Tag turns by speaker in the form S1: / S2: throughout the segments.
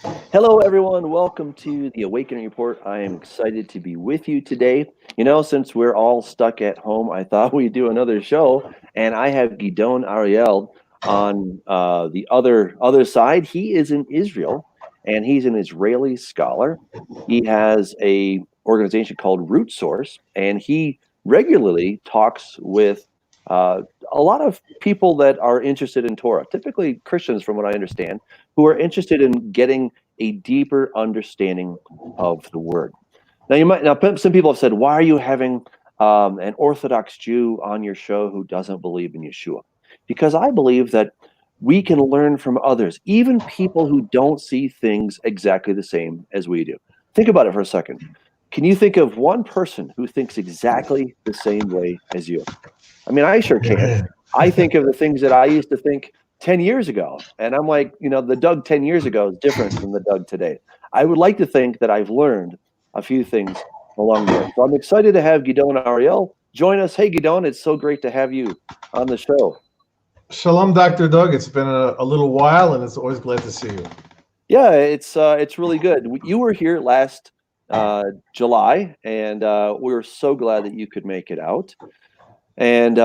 S1: Hello, everyone. Welcome to the Awakening Report. I am excited to be with you today. Since we're all stuck at home, I thought we'd do another show, and I have Gidon Ariel on the other side. He is in Israel, and he's an Israeli scholar. He has a organization called Root Source, and he regularly talks with uh, a lot of people that are interested in Torah, typically Christians, from what I understand, who are interested in getting a deeper understanding of the word. Now some people have said, why are you having an Orthodox Jew on your show who doesn't believe in Yeshua? Because I believe that we can learn from others, even people who don't see things exactly the same as we do. Think about it for a second. Can you think of one person who thinks exactly the same way as you? I mean, I sure can. I think of the things that I used to think 10 years ago. And I'm like, the Doug 10 years ago is different from the Doug today. I would like to think that I've learned a few things along the way. So I'm excited to have Gidon Ariel join us. Hey, Gidon, it's so great to have you on the show.
S2: Shalom, Dr. Doug. It's been a little while, and it's always glad to see you.
S1: Yeah, it's really good. You were here last July, and we were so glad that you could make it out. And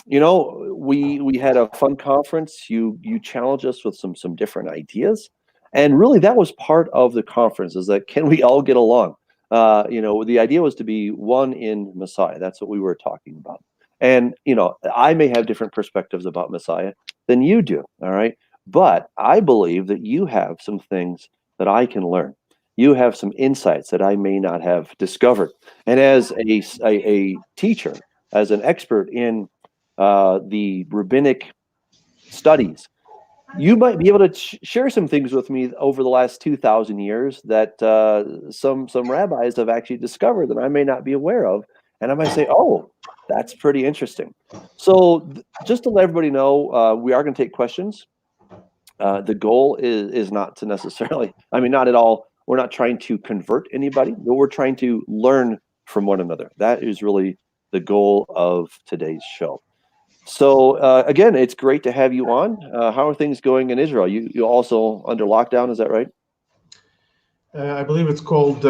S1: we had a fun conference. You challenged us with some different ideas, and really that was part of the conference. Is that can we all get along? The idea was to be one in Messiah. That's what we were talking about. And I may have different perspectives about Messiah than you do. All right, but I believe that you have some things that I can learn. You have some insights that I may not have discovered. And as a teacher, as an expert in the rabbinic studies, you might be able to share some things with me over the last 2,000 years that some rabbis have actually discovered that I may not be aware of, and I might say, "Oh, that's pretty interesting." So, just to let everybody know, we are going to take questions. The goal is not to necessarily, I mean, not at all. We're not trying to convert anybody, but we're trying to learn from one another. That is really the goal of today's show. So again, it's great to have you on. How are things going in Israel? You also under lockdown, is that right?
S2: I believe it's called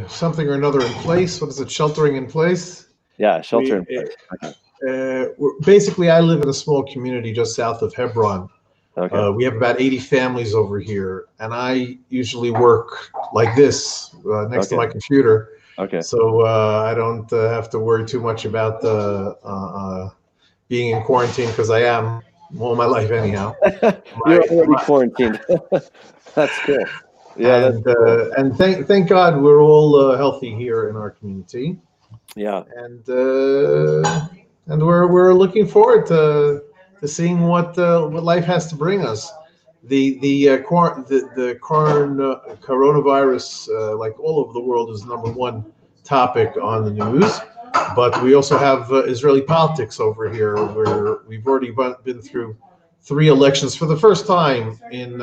S2: something or another in place. What is it? Sheltering in place.
S1: Yeah, shelter
S2: We
S1: in place. Okay.
S2: basically, I live in a small community just south of Hebron.
S1: Okay.
S2: We have about 80 families over here, and I usually work like this next to
S1: Okay.
S2: my computer,
S1: Okay.
S2: so I don't have to worry too much about being in quarantine because I am all my life anyhow.
S1: You're
S2: My,
S1: already
S2: my
S1: quarantined. That's cool. Yeah, that's
S2: and
S1: cool.
S2: thank God we're all healthy here in our community,
S1: Yeah.
S2: and we're looking forward to seeing what life has to bring us. The coronavirus, like all over the world, is number one topic on the news. But we also have Israeli politics over here, where we've already been through three elections for the first time in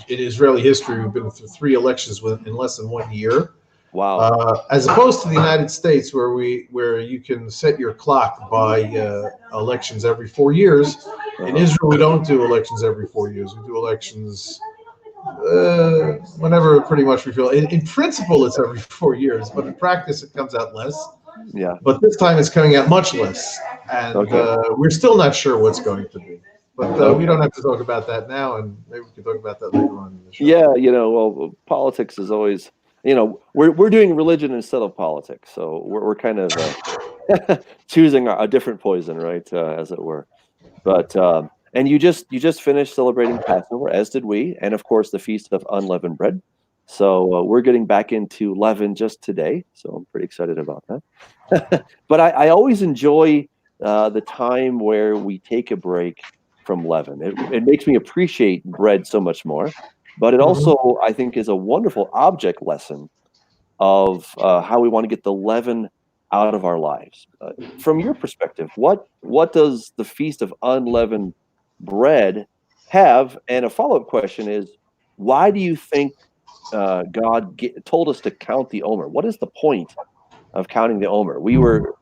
S2: Israeli history. We've been through three elections in less than 1 year,
S1: Wow.
S2: as opposed to the United States, where you can set your clock by elections every 4 years. In Israel, we don't do elections every 4 years. We do elections whenever pretty much we feel. In principle, it's every 4 years, but in practice, it comes out less.
S1: Yeah.
S2: But this time, it's coming out much less, and
S1: Okay.
S2: we're still not sure what's going to be. But we
S1: Okay.
S2: don't have to talk about that now, and maybe we can talk about that later on in the show.
S1: Yeah, well, politics is always, we're doing religion instead of politics, so we're kind of choosing a different poison, right, as it were. But and you just finished celebrating Passover, as did we, and of course the Feast of Unleavened Bread. So we're getting back into leaven just today, so I'm pretty excited about that. But I always enjoy the time where we take a break from leaven. It makes me appreciate bread so much more. But it
S2: Mhm.
S1: also, I think, is a wonderful object lesson of how we want to get the leaven out of our lives. From your perspective, what does the Feast of Unleavened Bread have? And a follow-up question is, why do you think God told us to count the Omer? What is the point of counting the Omer? We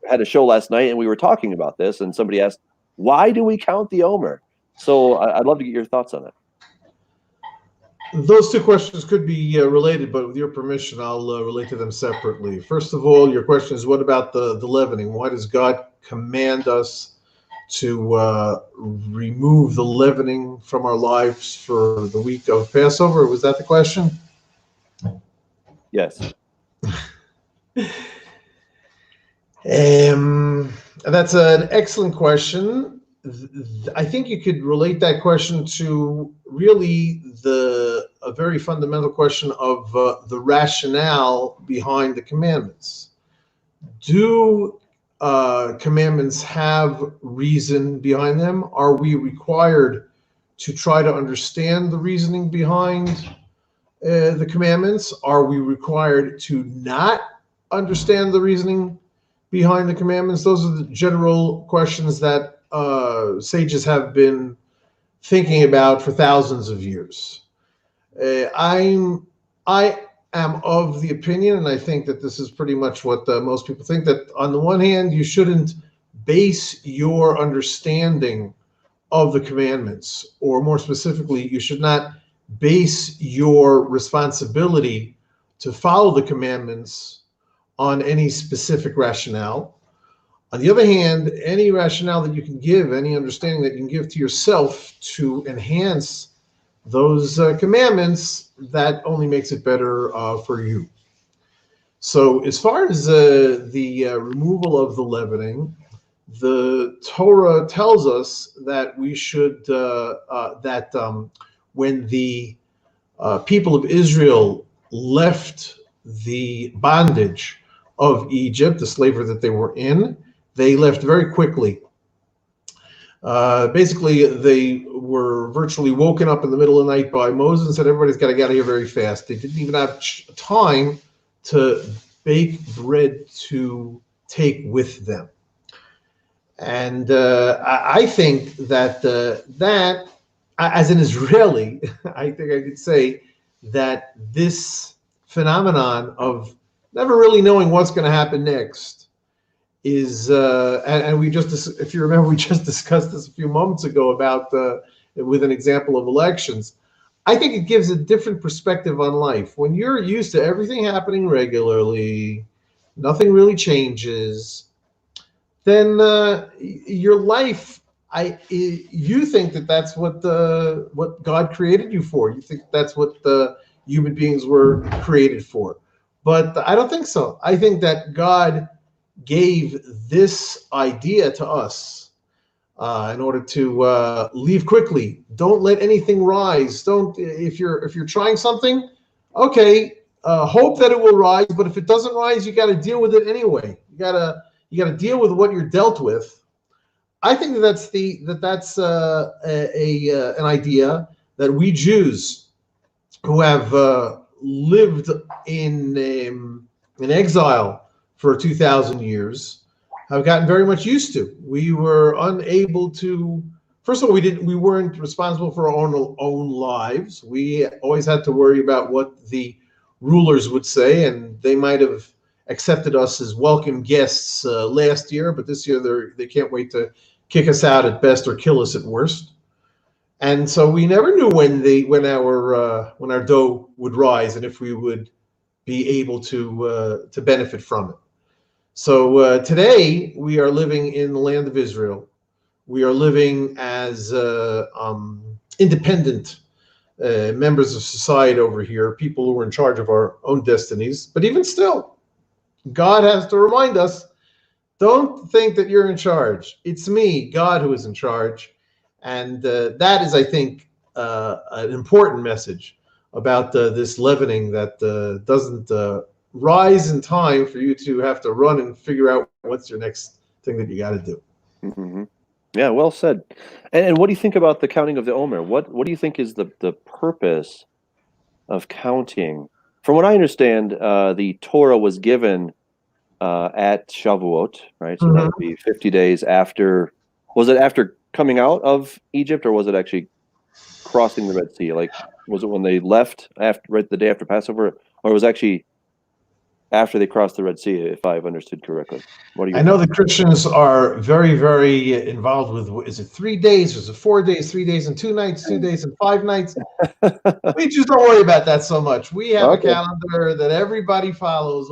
S1: had a show last night and we were talking about this, and somebody asked, "Why do we count the Omer?" So I'd love to get your thoughts on it.
S2: Those two questions could be related, but with your permission, I'll relate to them separately. First of all, your question is, what about the leavening? Why does God command us to remove the leavening from our lives for the week of Passover? Was that the question?
S1: Yes.
S2: That's an excellent question. I think you could relate that question to really a very fundamental question of the rationale behind the commandments. Do commandments have reason behind them? Are we required to try to understand the reasoning behind the commandments? Are we required to not understand the reasoning behind the commandments? Those are the general questions that sages have been thinking about for thousands of years. I am of the opinion, and I think that this is pretty much what most people think, that on the one hand, you shouldn't base your understanding of the commandments, or more specifically, you should not base your responsibility to follow the commandments on any specific rationale. On the other hand, any rationale that you can give, any understanding that you can give to yourself to enhance those commandments, that only makes it better for you. So as far as the removal of the leavening, the Torah tells us that we should, when the people of Israel left the bondage of Egypt, the slavery that they were in, they left very quickly. Basically, they were virtually woken up in the middle of the night by Moses and said, everybody's got to get out of here very fast. They didn't even have time to bake bread to take with them. And I think that that, as an Israeli, I think I could say that this phenomenon of never really knowing what's going to happen next is, and we just, if you remember, we just discussed this a few moments ago about with an example of elections. I think it gives a different perspective on life. When you're used to everything happening regularly, nothing really changes, then your life, you think that that's what God created you for. You think that's what the human beings were created for. But I don't think so. I think that God gave this idea to us in order to leave quickly. Don't let anything rise. Don't, if you're trying something, okay, hope that it will rise. But if it doesn't rise, you got to deal with it anyway. You got to deal with what you're dealt with. I think that's an idea that we Jews who have lived in exile for 2,000 years have gotten very much used to. We were unable to. First of all, we weren't responsible for our own lives. We always had to worry about what the rulers would say, and they might have accepted us as welcome guests last year, but this year they can't wait to kick us out at best or kill us at worst. And so we never knew when our dough would rise and if we would be able to benefit from it. So today we are living in the land of Israel. We are living as independent members of society over here, people who are in charge of our own destinies. But even still, God has to remind us, don't think that you're in charge. It's me, God, who is in charge. And that is, I think, an important message about this leavening that doesn't rise in time for you to have to run and figure out what's your next thing that you got to do.
S1: Mm-hmm. Yeah, well said. And what do you think about the counting of the Omer? What do you think is the purpose of counting? From what I understand, the Torah was given at Shavuot, right? So that would be 50 days after. Was it after coming out of Egypt, or was it actually crossing the Red Sea? Like, was it when they left right the day after Passover, or was it actually after they cross the Red Sea, if I've understood correctly. What are your
S2: I know the Christians are very, very involved with, is it 3 days? Is it 4 days, 3 days and 2 nights, 2 days and 5 nights? We just don't worry about that so much. We have a
S1: Okay.
S2: calendar that everybody follows.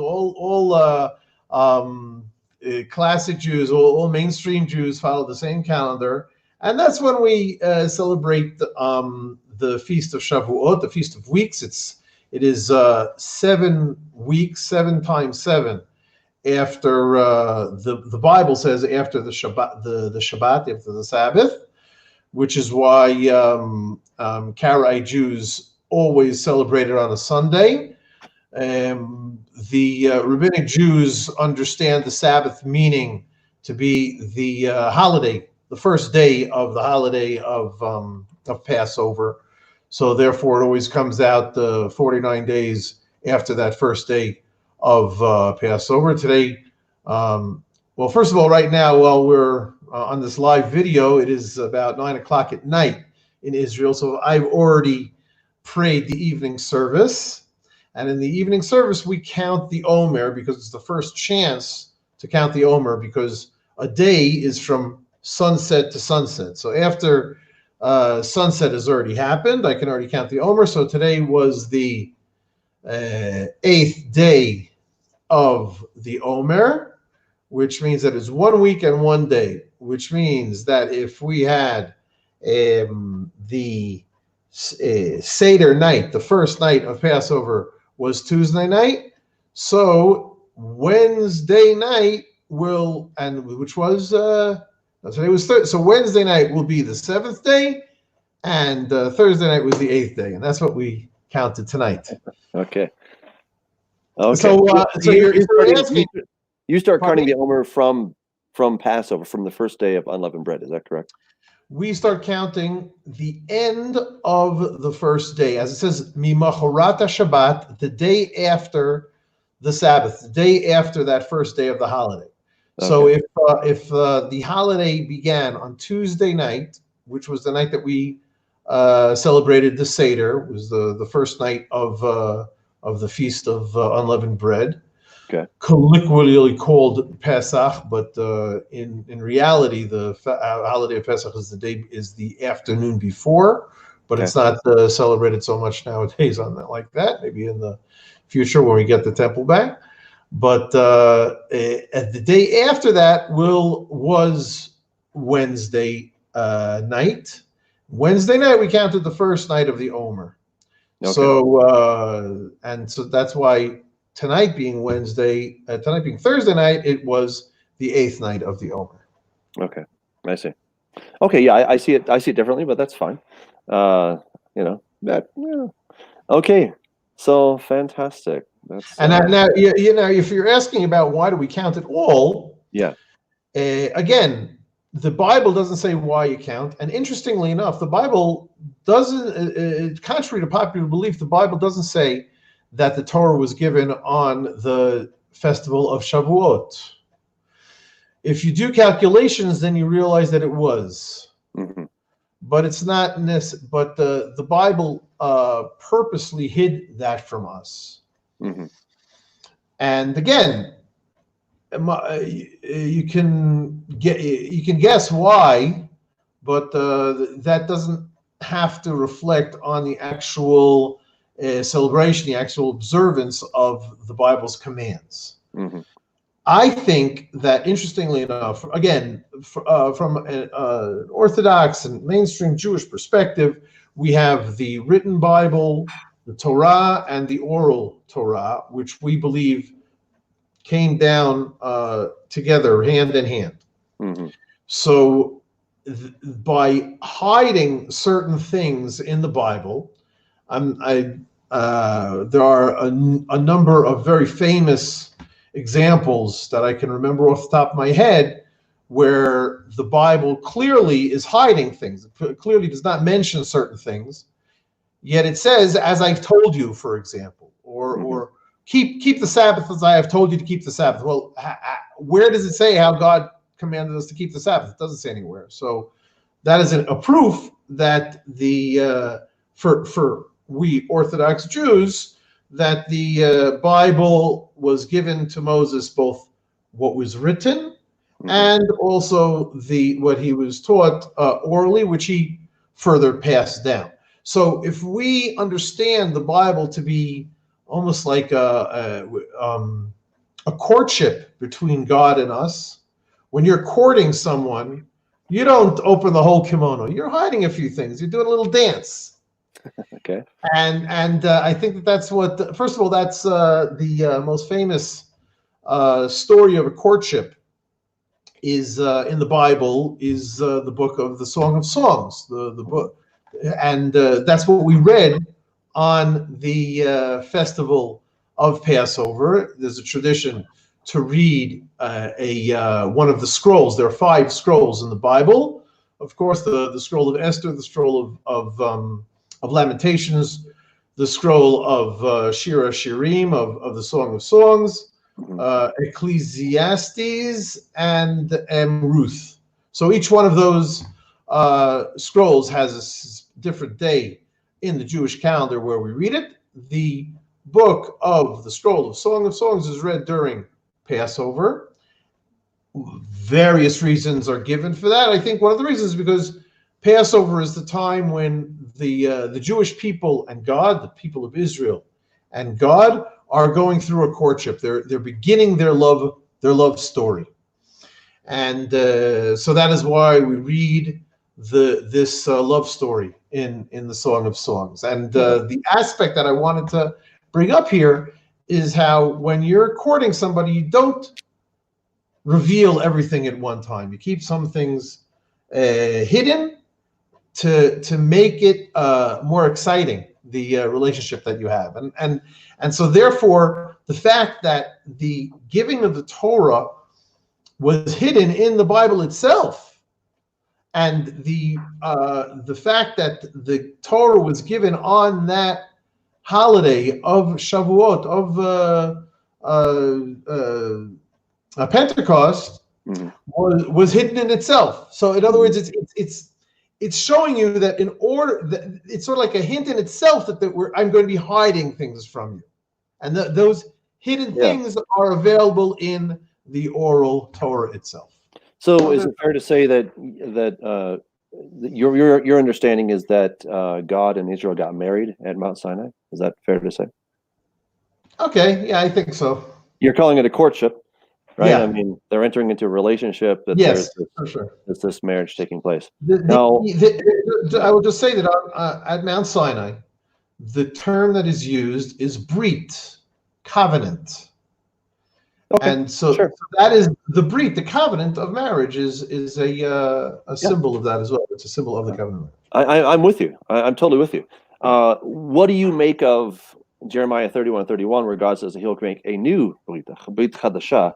S2: Classic Jews, all mainstream Jews follow the same calendar, and that's when we celebrate the Feast of Shavuot, the Feast of Weeks. It is 7 weeks, 7 times 7. After the Bible says after the Shabbat, after the Sabbath, which is why Karaite Jews always celebrate it on a Sunday. The rabbinic Jews understand the Sabbath meaning to be the holiday, the first day of the holiday of Passover. So therefore, it always comes out 49 days after that first day of Passover. Today, well, first of all, right now, while we're on this live video, it is about 9 o'clock at night in Israel. So I've already prayed the evening service. And in the evening service, we count the Omer because it's the first chance to count the Omer, because a day is from sunset to sunset. So after sunset has already happened, I can already count the Omer. So today was the 8th day of the Omer, which means that it's 1 week and 1 day, which means that if we had the Seder night, the first night of Passover was Tuesday night, so Wednesday night will, and which was today was Thursday, so Wednesday night will be the 7th day, and Thursday night was the 8th day, and that's what we counted tonight.
S1: Okay. Okay.
S2: So you're asking.
S1: You start counting the Omer from Passover, from the first day of unleavened bread. Is that correct?
S2: We start counting the end of the first day, as it says, Mimachorat Shabbat, the day after the Sabbath, the day after that first day of the holiday. Okay. So if the holiday began on Tuesday night, which was the night that we celebrated the Seder, was the first night of the Feast of Unleavened Bread. Okay. Colloquially called Pesach, but in reality, the holiday of Pesach is the afternoon before, but okay. It's not celebrated so much nowadays on that like that. Maybe in the future when we get the temple back. But at the day after that was Wednesday night. Wednesday night we counted the first night of the Omer. Okay. So that's why. Tonight being Thursday night, it was the 8th night of the Omer.
S1: Okay, I see. Okay, yeah, I see it. I see it differently, but that's fine. Okay, so fantastic. That's
S2: now if you're asking about why do we count it all?
S1: Yeah.
S2: Again, the Bible doesn't say why you count, and interestingly enough, the Bible doesn't. Contrary to popular belief, the Bible doesn't say that the Torah was given on the festival of Shavuot. If you do calculations, then you realize that it was. Mm-hmm. But it's not but the Bible purposely hid that from us. Mm-hmm. And again, you can guess why, but that doesn't have to reflect on the actual celebration, the actual observance of the Bible's commands. Mm-hmm. I think that, interestingly enough, again, from an Orthodox and mainstream Jewish perspective, we have the written Bible, the Torah, and the oral Torah, which we believe came down together, hand in hand. Mm-hmm. So by hiding certain things in the Bible, there are a number of very famous examples that I can remember off the top of my head where the Bible clearly is hiding things. It clearly does not mention certain things, yet it says, "As I've told you," for example, or keep the Sabbath as I have told you to keep the Sabbath. Well, where does it say how God commanded us to keep the Sabbath? It doesn't say anywhere. So that is a proof that for we Orthodox Jews, that the Bible was given to Moses, both what was written and also what he was taught orally, which he further passed down. So if we understand the Bible to be almost like a courtship between God and us, when you're courting someone, you don't open the whole kimono. You're hiding a few things. You're doing a little dance.
S1: Okay.
S2: And I think that's what. First of all, that's the most famous story of a courtship is in the Bible is the book of the Song of Songs. The book, and that's what we read on the festival of Passover. There's a tradition to read one of the scrolls. There are 5 scrolls in the Bible. Of course, the scroll of Esther, the scroll of Lamentations, the scroll of Shira Shirim, of the Song of Songs, Ecclesiastes, and Ruth. So each one of those scrolls has a different day in the Jewish calendar where we read it. The book of the scroll of Song of Songs is read during Passover. Various reasons are given for that. I think one of the reasons is because Passover is the time when the Jewish people and God, the people of Israel and God, are going through a courtship. They're beginning their love story, and so that is why we read this love story in the Song of Songs. And the aspect that I wanted to bring up here is how when you're courting somebody, you don't reveal everything at one time. You keep some things hidden to make it more exciting, the relationship that you have. And so therefore, the fact that the giving of the Torah was hidden in the Bible itself, and the fact that the Torah was given on that holiday of Shavuot, of Pentecost, was hidden in itself. So in other words, it's showing you that in order that it's sort of like a hint in itself that I'm going to be hiding things from you, and those hidden things are available in the oral Torah itself.
S1: So is it fair to say that your understanding is that God and Israel got married at Mount Sinai? Is that fair to say?
S2: Okay, yeah, I think so.
S1: You're calling it a courtship, right?
S2: Yeah.
S1: I mean, they're entering into a relationship. That
S2: yes, for sure.
S1: There's this marriage taking place.
S2: I will just say that at Mount Sinai, the term that is used is brit, covenant. Okay, and so that is the brit, the covenant of marriage is a symbol of that as well. It's a symbol of the covenant.
S1: I'm with you. I'm totally with you. What do you make of Jeremiah 31:31, where God says that He'll make a new brit chadashah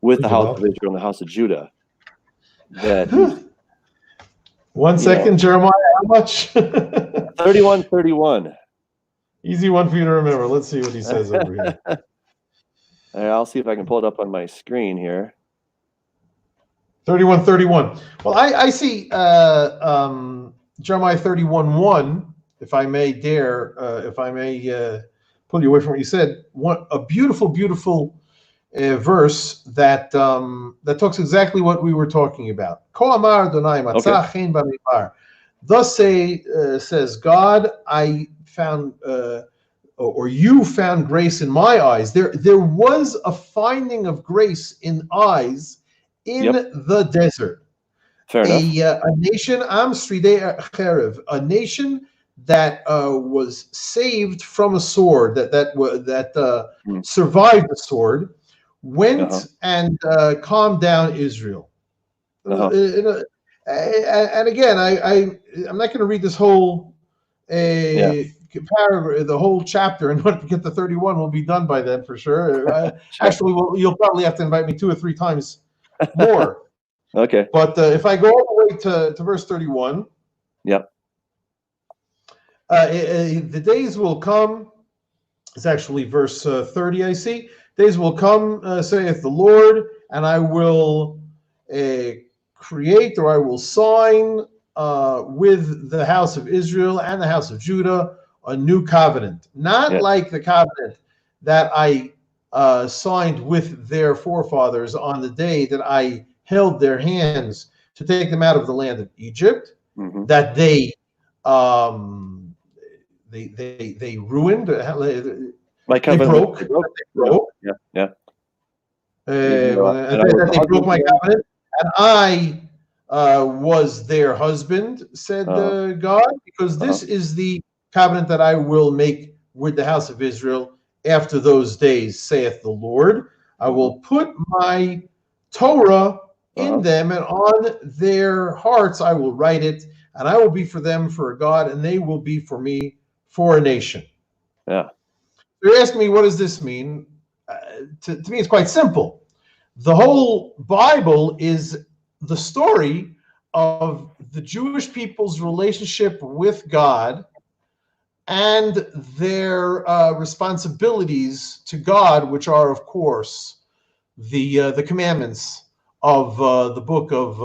S1: with the house of Israel and the house of Judah? That
S2: 1 second, Jeremiah, how much?
S1: 31:31.
S2: Easy one for you to remember. Let's see what he says over here.
S1: I'll see if I can pull it up on my screen here.
S2: 31:31. Well, I see Jeremiah 31:1. If I may pull you away from what you said, a beautiful verse that talks exactly what we were talking about. Thus says God, I found. Or you found grace in my eyes. There was a finding of grace in eyes in the desert.
S1: Fair enough.
S2: A nation, a nation that was saved from a sword, that survived the sword, went and calmed down Israel. And again, I'm not going to read this whole paragraph, the whole chapter, and when we get to 31, we'll be done by then for sure. Actually, you'll probably have to invite me 2 or 3 times more.
S1: Okay.
S2: But if I go all the way to verse 31, the days will come. It's actually verse 30. I see. Days will come, saith the Lord, and I will create, or I will sign with the house of Israel and the house of Judah a new covenant, not like the covenant that I signed with their forefathers on the day that I held their hands to take them out of the land of Egypt, that they ruined,
S1: My
S2: they broke.
S1: Yeah.
S2: That they broke my covenant, and I was their husband, said God, because this is the covenant that I will make with the house of Israel after those days, saith the Lord. I will put my Torah in them, and on their hearts I will write it, and I will be for them for a God, and they will be for me for a nation.
S1: Yeah.
S2: You're asking me, what does this mean? To me, it's quite simple. The whole Bible is the story of the Jewish people's relationship with God and their responsibilities to God, which are, of course, the commandments of the book of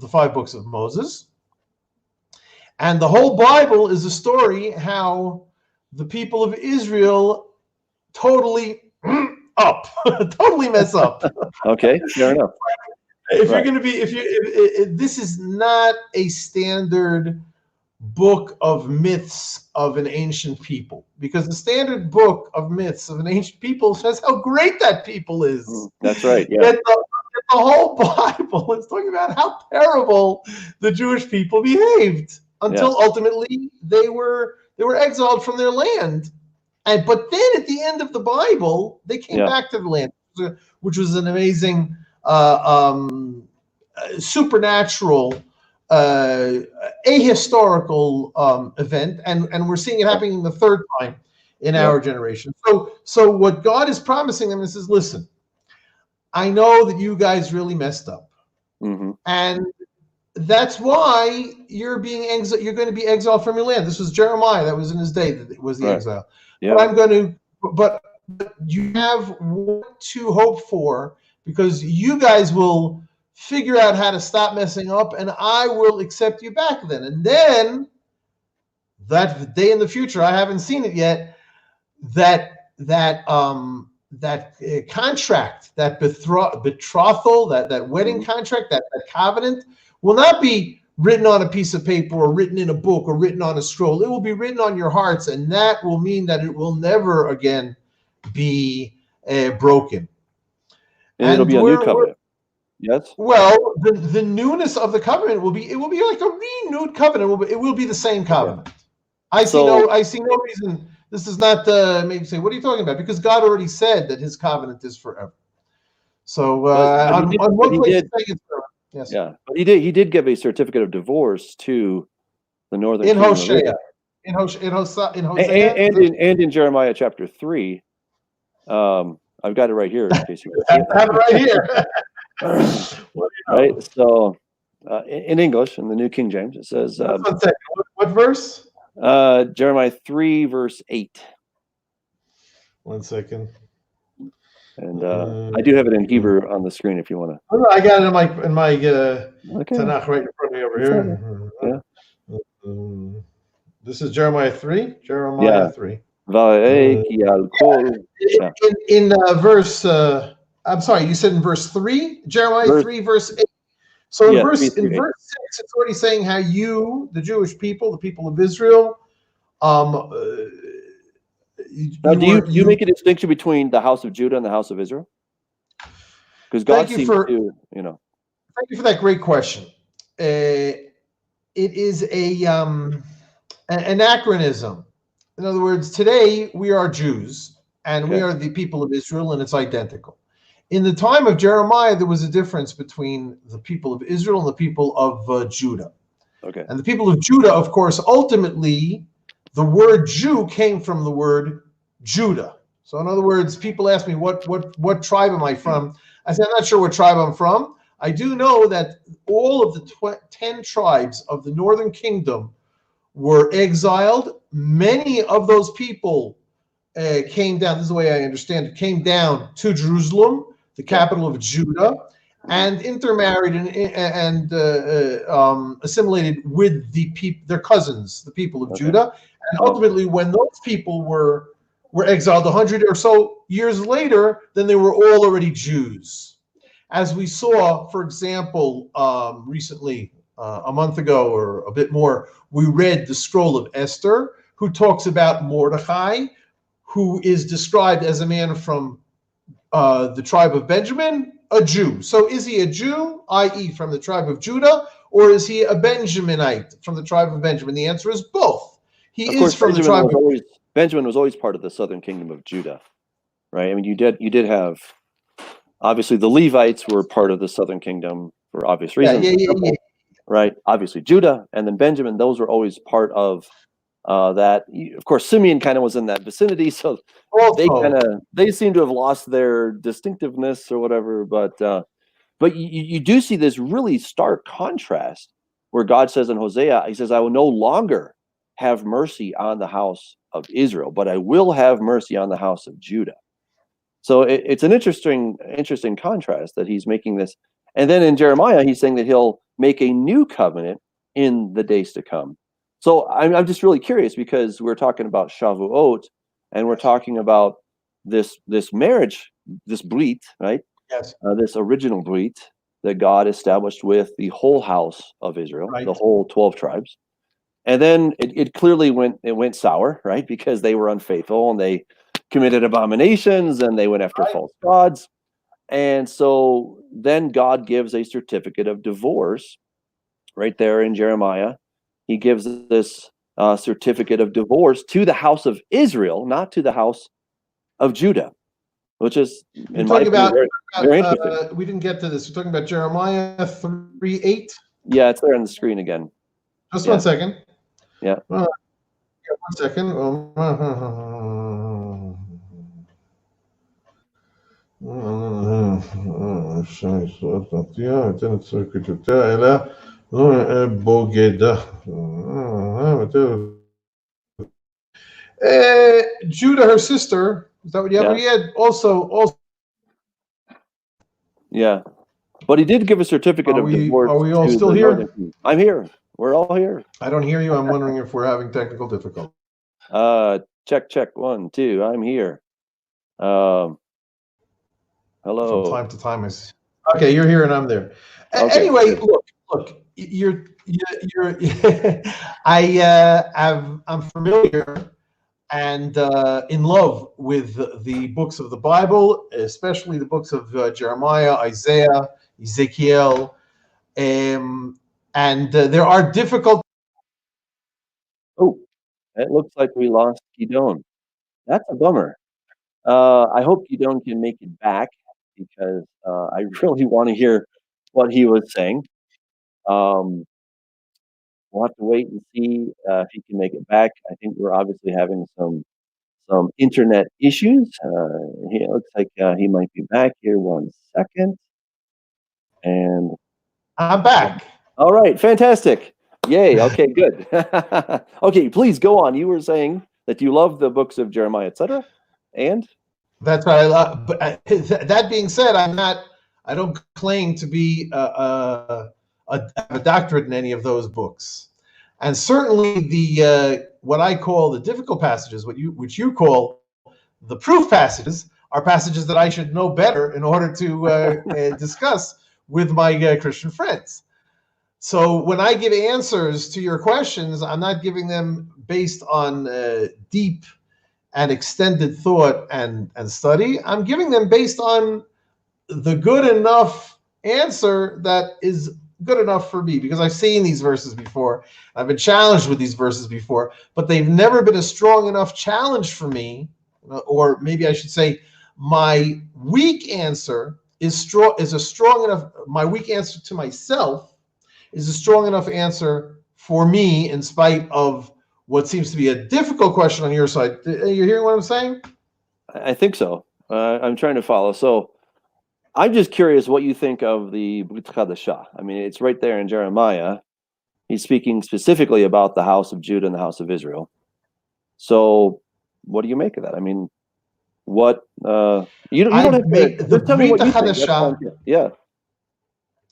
S2: the 5 books of Moses. And the whole Bible is a story how the people of Israel totally totally mess up.
S1: Okay, fair enough.
S2: If you're going to be, if this is not a standard book of myths of an ancient people, because the standard book of myths of an ancient people says how great that people is.
S1: That's right. Yeah.
S2: Yet the whole Bible is talking about how terrible the Jewish people behaved until ultimately they were exiled from their land. But then at the end of the Bible, they came back to the land, which was an amazing supernatural, ahistorical event, and we're seeing it happening the third time in our generation. So what God is promising them is, says, listen, I know that you guys really messed up, and that's why you're being exiled. You're going to be exiled from your land. This was Jeremiah. That was in his day. That it was the exile. Yeah. But you have what to hope for, because you guys will figure out how to stop messing up, and I will accept you back then. And then that day in the future, I haven't seen it yet, that contract, that betrothal, that wedding contract, that covenant will not be written on a piece of paper or written in a book or written on a scroll. It will be written on your hearts, and that will mean that it will never again be broken.
S1: And it'll be a new covenant. Yes.
S2: Well, the newness of the covenant will be like a renewed covenant. It will be the same covenant. Okay. I see no reason. This is not maybe say, what are you talking about? Because God already said that His covenant is forever. So on one place, yes.
S1: Yeah, but he did give a certificate of divorce to the northern
S2: in Hosea, in Hosea,
S1: and in Jeremiah chapter 3. I've got it right here. In case you
S2: have it right here.
S1: Right. So in English, in the New King James, it says.
S2: 1 second. What verse?
S1: Jeremiah 3 verse 8.
S2: 1 second.
S1: And I do have it in Hebrew on the screen if you want to.
S2: Oh, no, I got it in my Tanakh right in front of me over here. Yeah. This is Jeremiah 3. Jeremiah 3. In verse, I'm sorry, you said in verse 3, Jeremiah 3 verse 8. So in verse 6, it's already saying how you, the Jewish people, the people of Israel,
S1: do you make a distinction between the house of Judah and the house of Israel? Because God seems to,
S2: Thank you for that great question. It is an anachronism. In other words, today we are Jews and we are the people of Israel, and it's identical. In the time of Jeremiah, there was a difference between the people of Israel and the people of Judah.
S1: Okay.
S2: And the people of Judah, of course, ultimately, the word Jew came from the word Judah. So in other words, people ask me, what tribe am I from? I said, I'm not sure what tribe I'm from. I do know that all of the 10 tribes of the northern kingdom were exiled. Many of those people came down, this is the way I understand it, came down to Jerusalem, the capital of Judah, and intermarried and assimilated with their cousins, the people of Judah. And ultimately, when those people were exiled 100 or so years later, then they were all already Jews. As we saw, for example, recently, a month ago or a bit more, we read the scroll of Esther, who talks about Mordecai, who is described as a man from the tribe of Benjamin, a Jew. So is he a Jew, i.e. from the tribe of Judah, or is he a Benjaminite from the tribe of Benjamin? The answer is both. He is from the tribe of
S1: Benjamin was always part of the southern kingdom of Judah, right? I mean, you did have, obviously the Levites were part of the southern kingdom for obvious reasons, right? Obviously Judah and then Benjamin, those were always part of that. Of course, Simeon kind of was in that vicinity, so they seem to have lost their distinctiveness or whatever. But you do see this really stark contrast where God says in Hosea, he says, I will no longer have mercy on the house of Israel, but I will have mercy on the house of Judah. So it's an interesting contrast that he's making this. And then in Jeremiah, he's saying that he'll make a new covenant in the days to come. So I'm just really curious because we're talking about Shavuot and we're talking about this marriage, this brit, right?
S2: Yes.
S1: This original brit that God established with the whole house of Israel,
S2: right.
S1: The whole 12 tribes. And then it clearly went sour, right? Because they were unfaithful and they committed abominations and they went after false gods. And so then God gives a certificate of divorce right there in Jeremiah. He gives this certificate of divorce to the house of Israel, not to the house of Judah, which is in my opinion very interesting.
S2: We didn't get to this. You're talking about Jeremiah 3:8?
S1: Yeah, it's there on the screen again.
S2: Just 1 second.
S1: Yeah.
S2: 1 second. Judah, her sister, is that what you have? Yeah. Also.
S1: Yeah. But he did give a certificate of divorce.
S2: Are we all still here?
S1: I'm here. We're all here.
S2: I don't hear you. I'm wondering if we're having technical difficulties.
S1: Check 1, 2. I'm here. Hello.
S2: From time to time, okay, you're here and I'm there. Okay. Anyway, look. I'm familiar and in love with the books of the Bible, especially the books of Jeremiah, Isaiah, Ezekiel, and there are difficult.
S1: Oh, it looks like we lost Gidon. That's a bummer. I hope Gidon can make it back because I really want to hear what he was saying. We'll have to wait and see if he can make it back. I think we're obviously having some internet issues. It looks like he might be back here. 1 second. And
S2: I'm back.
S1: All right, fantastic. Yay. Okay, good. Okay, please go on. You were saying that you love the books of Jeremiah, etc. And
S2: that's what I love. But that being said, I don't claim to be a doctorate in any of those books. And certainly the what I call the difficult passages, which you call the proof passages, are passages that I should know better in order to discuss with my Christian friends. So when I give answers to your questions, I'm not giving them based on deep and extended thought and study. I'm giving them based on the good enough answer that is good enough for me, because I've seen these verses before. I've been challenged with these verses before, but they've never been a strong enough challenge for me, or maybe I should say my weak answer is a strong enough, my weak answer to myself is a strong enough answer for me in spite of what seems to be a difficult question on your side. You're hearing what I'm saying?
S1: I think so. I'm trying to follow. So I'm just curious what you think of the Brit Chadashah. I mean, it's right there in Jeremiah. He's speaking specifically about the house of Judah and the house of Israel. So what do you make of that? I mean, what you don't have to tell me what you think. Yeah.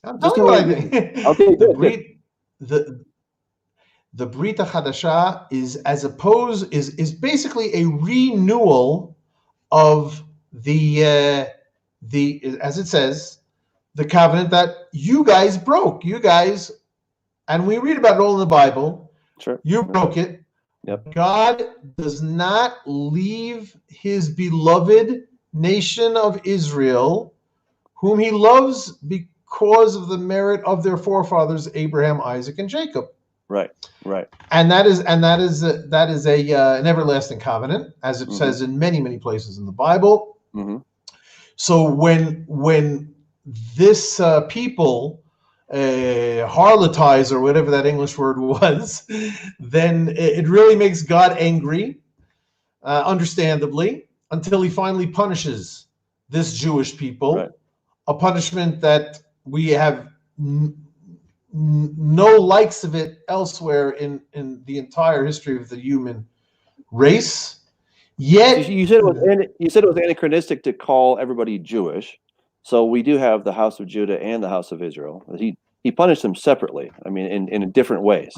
S2: I'm
S1: Just
S2: telling you what I think.
S1: okay,
S2: the
S1: good, good.
S2: Brit, the Brit Hadashah is basically a renewal of the as it says, the covenant that you guys broke. You guys, and we read about it all in the Bible.
S1: Sure.
S2: You broke it.
S1: Yep.
S2: God does not leave his beloved nation of Israel, whom he loves because of the merit of their forefathers Abraham, Isaac, and Jacob.
S1: Right. Right.
S2: And that is an everlasting covenant, as it says in many places in the Bible.
S1: Mm-hmm.
S2: So when this people harlotize, or whatever that English word was, then it really makes God angry, understandably, until he finally punishes this Jewish people,
S1: Right.
S2: a punishment that we have no likes of it elsewhere in the entire history of the human race. Yet
S1: You said it was anachronistic to call everybody Jewish. So we do have the house of Judah and the house of Israel. He punished them separately. I mean, in different ways.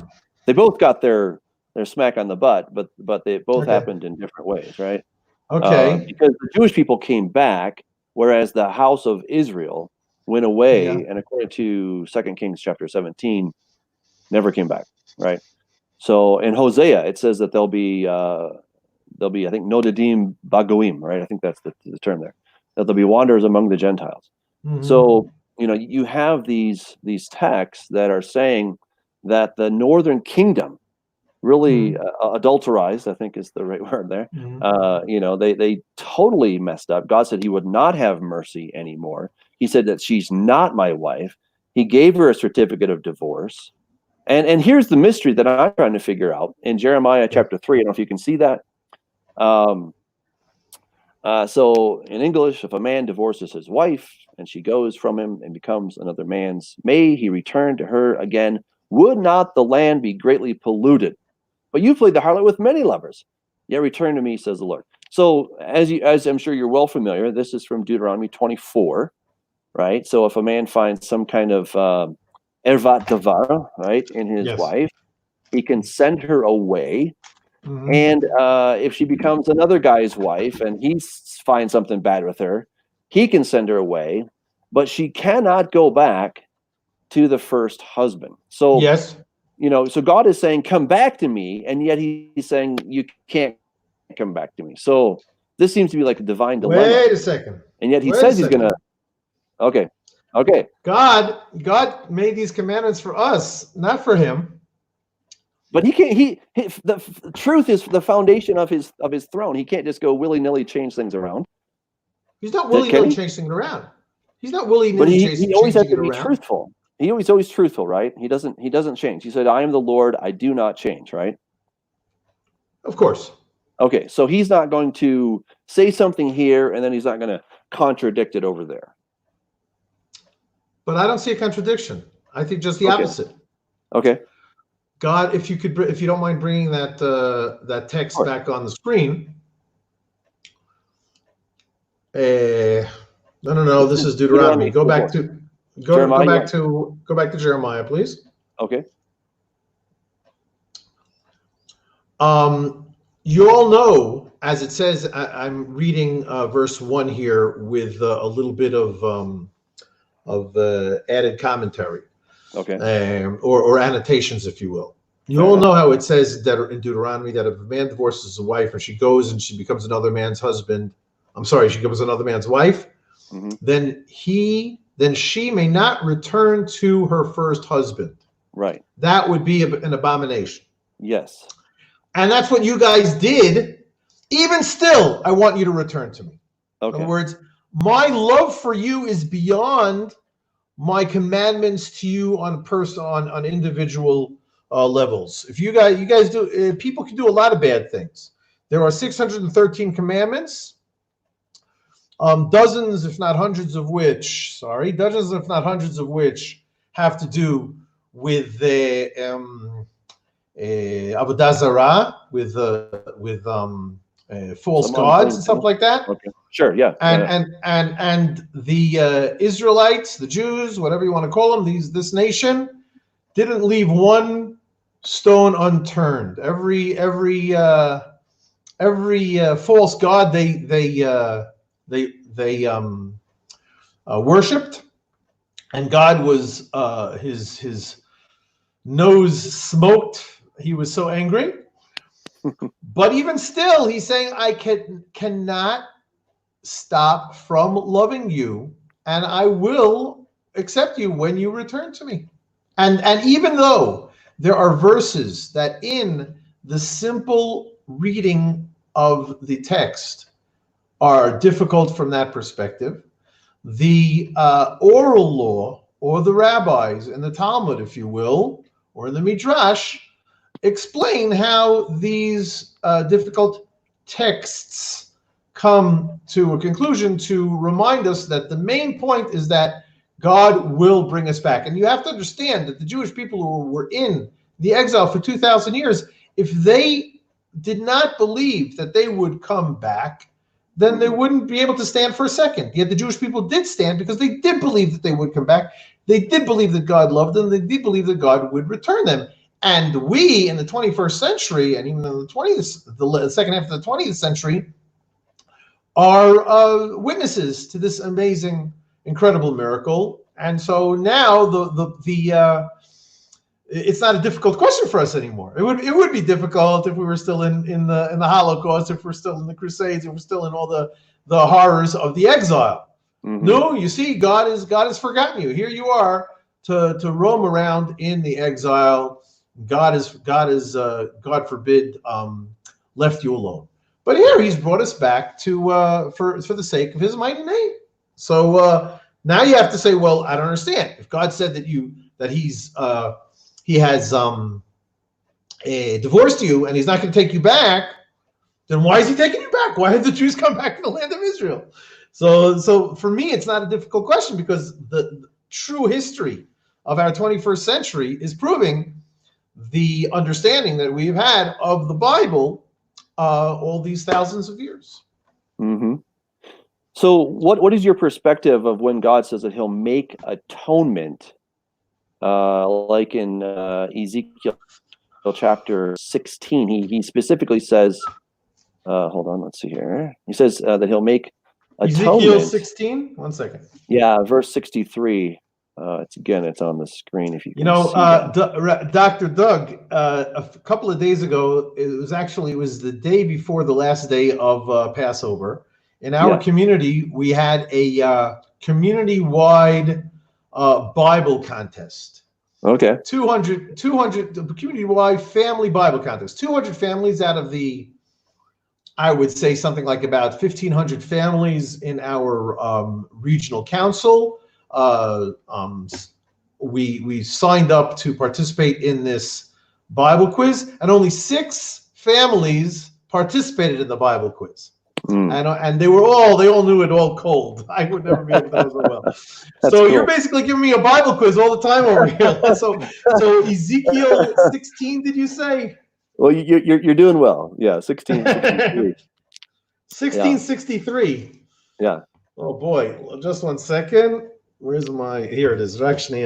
S1: They both got their smack on the butt, but they both happened in different ways, right?
S2: Okay.
S1: Because the Jewish people came back, whereas the house of Israel went away, and according to 2 Kings chapter 17, never came back, right? So in Hosea, it says that there'll be I think Nodadim Bagoim, right? I think that's the term there. That there'll be wanderers among the Gentiles.
S2: Mm-hmm.
S1: So you have these texts that are saying that the northern kingdom really adulterized, I think is the right word there. They totally messed up. God said he would not have mercy anymore. He said that she's not my wife. He gave her a certificate of divorce. And here's the mystery that I'm trying to figure out in Jeremiah chapter 3. I don't know if you can see that. So in English, if a man divorces his wife and she goes from him and becomes another man's, may he return to her again. Would not the land be greatly polluted? But you played the harlot with many lovers. Yet return to me, says the Lord. So as I'm sure you're well familiar, this is from Deuteronomy 24, right? So if a man finds some kind of ervat davar, right, in his wife, he can send her away. And if she becomes another guy's wife and he finds something bad with her, he can send her away, but she cannot go back to the first husband. So so God is saying, come back to me, and yet he's saying you can't come back to me. So this seems to be like a divine dilemma.
S2: Wait a second.
S1: And yet he says he's gonna. Okay.
S2: God made these commandments for us, not for him.
S1: But he can't. The truth is the foundation of his throne. He can't just go willy-nilly change things around.
S2: He's not willy-nilly changing things around. He's not willy-nilly changing it around.
S1: He always has to be truthful. He always truthful, right? He doesn't change. He said, "I am the Lord; I do not change." Right?
S2: Of course.
S1: Okay, so he's not going to say something here and then he's not going to contradict it over there.
S2: But I don't see a contradiction. I think just the opposite.
S1: Okay.
S2: God, if you don't mind bringing that text back on the screen. No. This is Deuteronomy. Go back to Jeremiah, please.
S1: Okay.
S2: You all know, as it says, I'm reading verse 1 here with a little bit of added commentary, or annotations, if you will. You all know how it says that in Deuteronomy that if a man divorces a wife and she goes and she becomes another man's husband, she becomes another man's wife, then she may not return to her first husband.
S1: Right.
S2: That would be an abomination.
S1: Yes.
S2: And that's what you guys did. Even still, I want you to return to me.
S1: Okay.
S2: In other words, my love for you is beyond my commandments to you on individual levels. If you guys do, people can do a lot of bad things. There are 613 commandments, dozens, if not hundreds of which have to do with the Avodah Zarah, with false
S1: Some
S2: gods
S1: unclean
S2: and stuff
S1: thing.
S2: like that.
S1: Okay. Sure. Yeah.
S2: And the Israelites, the Jews, whatever you want to call them, this nation didn't leave one stone unturned. Every false god they worshipped, and God was his nose smoked. He was so angry. But even still, he's saying, I cannot stop from loving you, and I will accept you when you return to me. And even though there are verses that in the simple reading of the text are difficult from that perspective, the oral law, or the rabbis in the Talmud, if you will, or in the Midrash, explain how these difficult texts come to a conclusion to remind us that the main point is that God will bring us back. And you have to understand that the Jewish people who were in the exile for 2,000 years, if they did not believe that they would come back, then they wouldn't be able to stand for a second. Yet the Jewish people did stand because they did believe that they would come back. They did believe that God loved them. They did believe that God would return them. And we in the 21st century, and even in the second half of the 20th century, are witnesses to this amazing, incredible miracle. And so now it's not a difficult question for us anymore. It would be difficult if we were still in the Holocaust, if we're still in the Crusades, if we're still in all the horrors of the exile. Mm-hmm. No, you see, God has forgotten you. Here you are to roam around in the exile. God God forbid, left you alone. But here He's brought us back to for the sake of His mighty name. So now you have to say, well, I don't understand. If God said that He has divorced you and He's not going to take you back, then why is He taking you back? Why did the Jews come back to the land of Israel? So for me, it's not a difficult question, because the true history of our 21st century is proving the understanding that we've had of the Bible all these thousands of years.
S1: Mm-hmm. So what is your perspective of when God says that He'll make atonement, like in Ezekiel chapter 16? He specifically says, hold on, let's see here. He says that He'll make atonement.
S2: Ezekiel 16? 1 second.
S1: Yeah, verse 63. It's on the screen if you can see that.
S2: Dr. Doug, a couple of days ago, it was the day before the last day of Passover. In our community, we had a community-wide Bible contest.
S1: Okay.
S2: 200 community-wide family Bible contest. 200 families out of the, I would say something like about 1,500 families in our regional council. We signed up to participate in this Bible quiz, and only 6 families participated in the Bible quiz. And they all knew it all cold. I would never be able to know so well. So cool. You're basically giving me a Bible quiz all the time over here. So Ezekiel 16, did you say?
S1: Well, you're doing well. Yeah, 1663.
S2: 1663.
S1: Yeah.
S2: Oh boy, just 1 second. Where's here it is. Actually,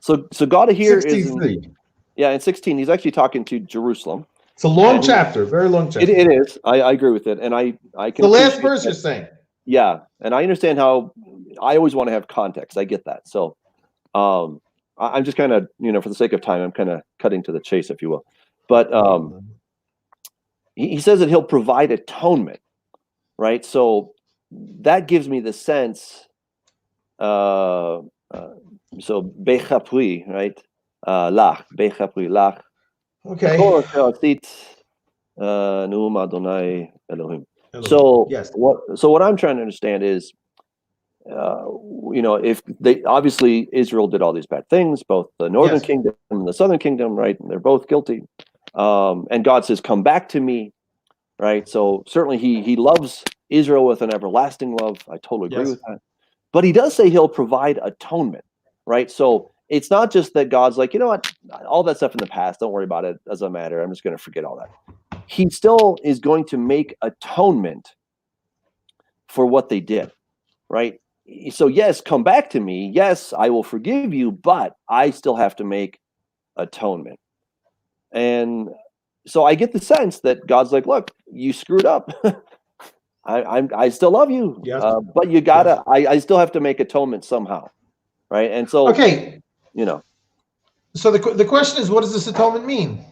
S1: So God here
S2: 63.
S1: in 16, He's actually talking to Jerusalem.
S2: It's a long chapter, very long chapter.
S1: It is. I agree with it, and I can.
S2: The last verse you're saying.
S1: Yeah, and I understand how. I always want to have context. I get that. So, I'm just kind of, for the sake of time, I'm kind of cutting to the chase, if you will. But he says that He'll provide atonement, right? So that gives me the sense. So bechapri, right? Lach, bechapri, lach.
S2: Okay.
S1: So
S2: yes.
S1: What I'm trying to understand is, if they obviously Israel did all these bad things, both the northern kingdom and the southern kingdom, right? And they're both guilty. And God says, "Come back to me," right? So certainly He loves Israel with an everlasting love. I totally agree with that. But He does say He'll provide atonement, right? So it's not just that God's like, you know what, all that stuff in the past, don't worry about it, doesn't matter. I'm just going to forget all that. he still is going to make atonement for what they did, right? So yes, come back to me. Yes, I will forgive you, but I still have to make atonement. And so I get the sense that God's like, look, you screwed up. I still love you,
S2: Yes.
S1: but you gotta. I still have to make atonement somehow, right? And so,
S2: Okay.
S1: you know,
S2: So the question is, what does this atonement mean?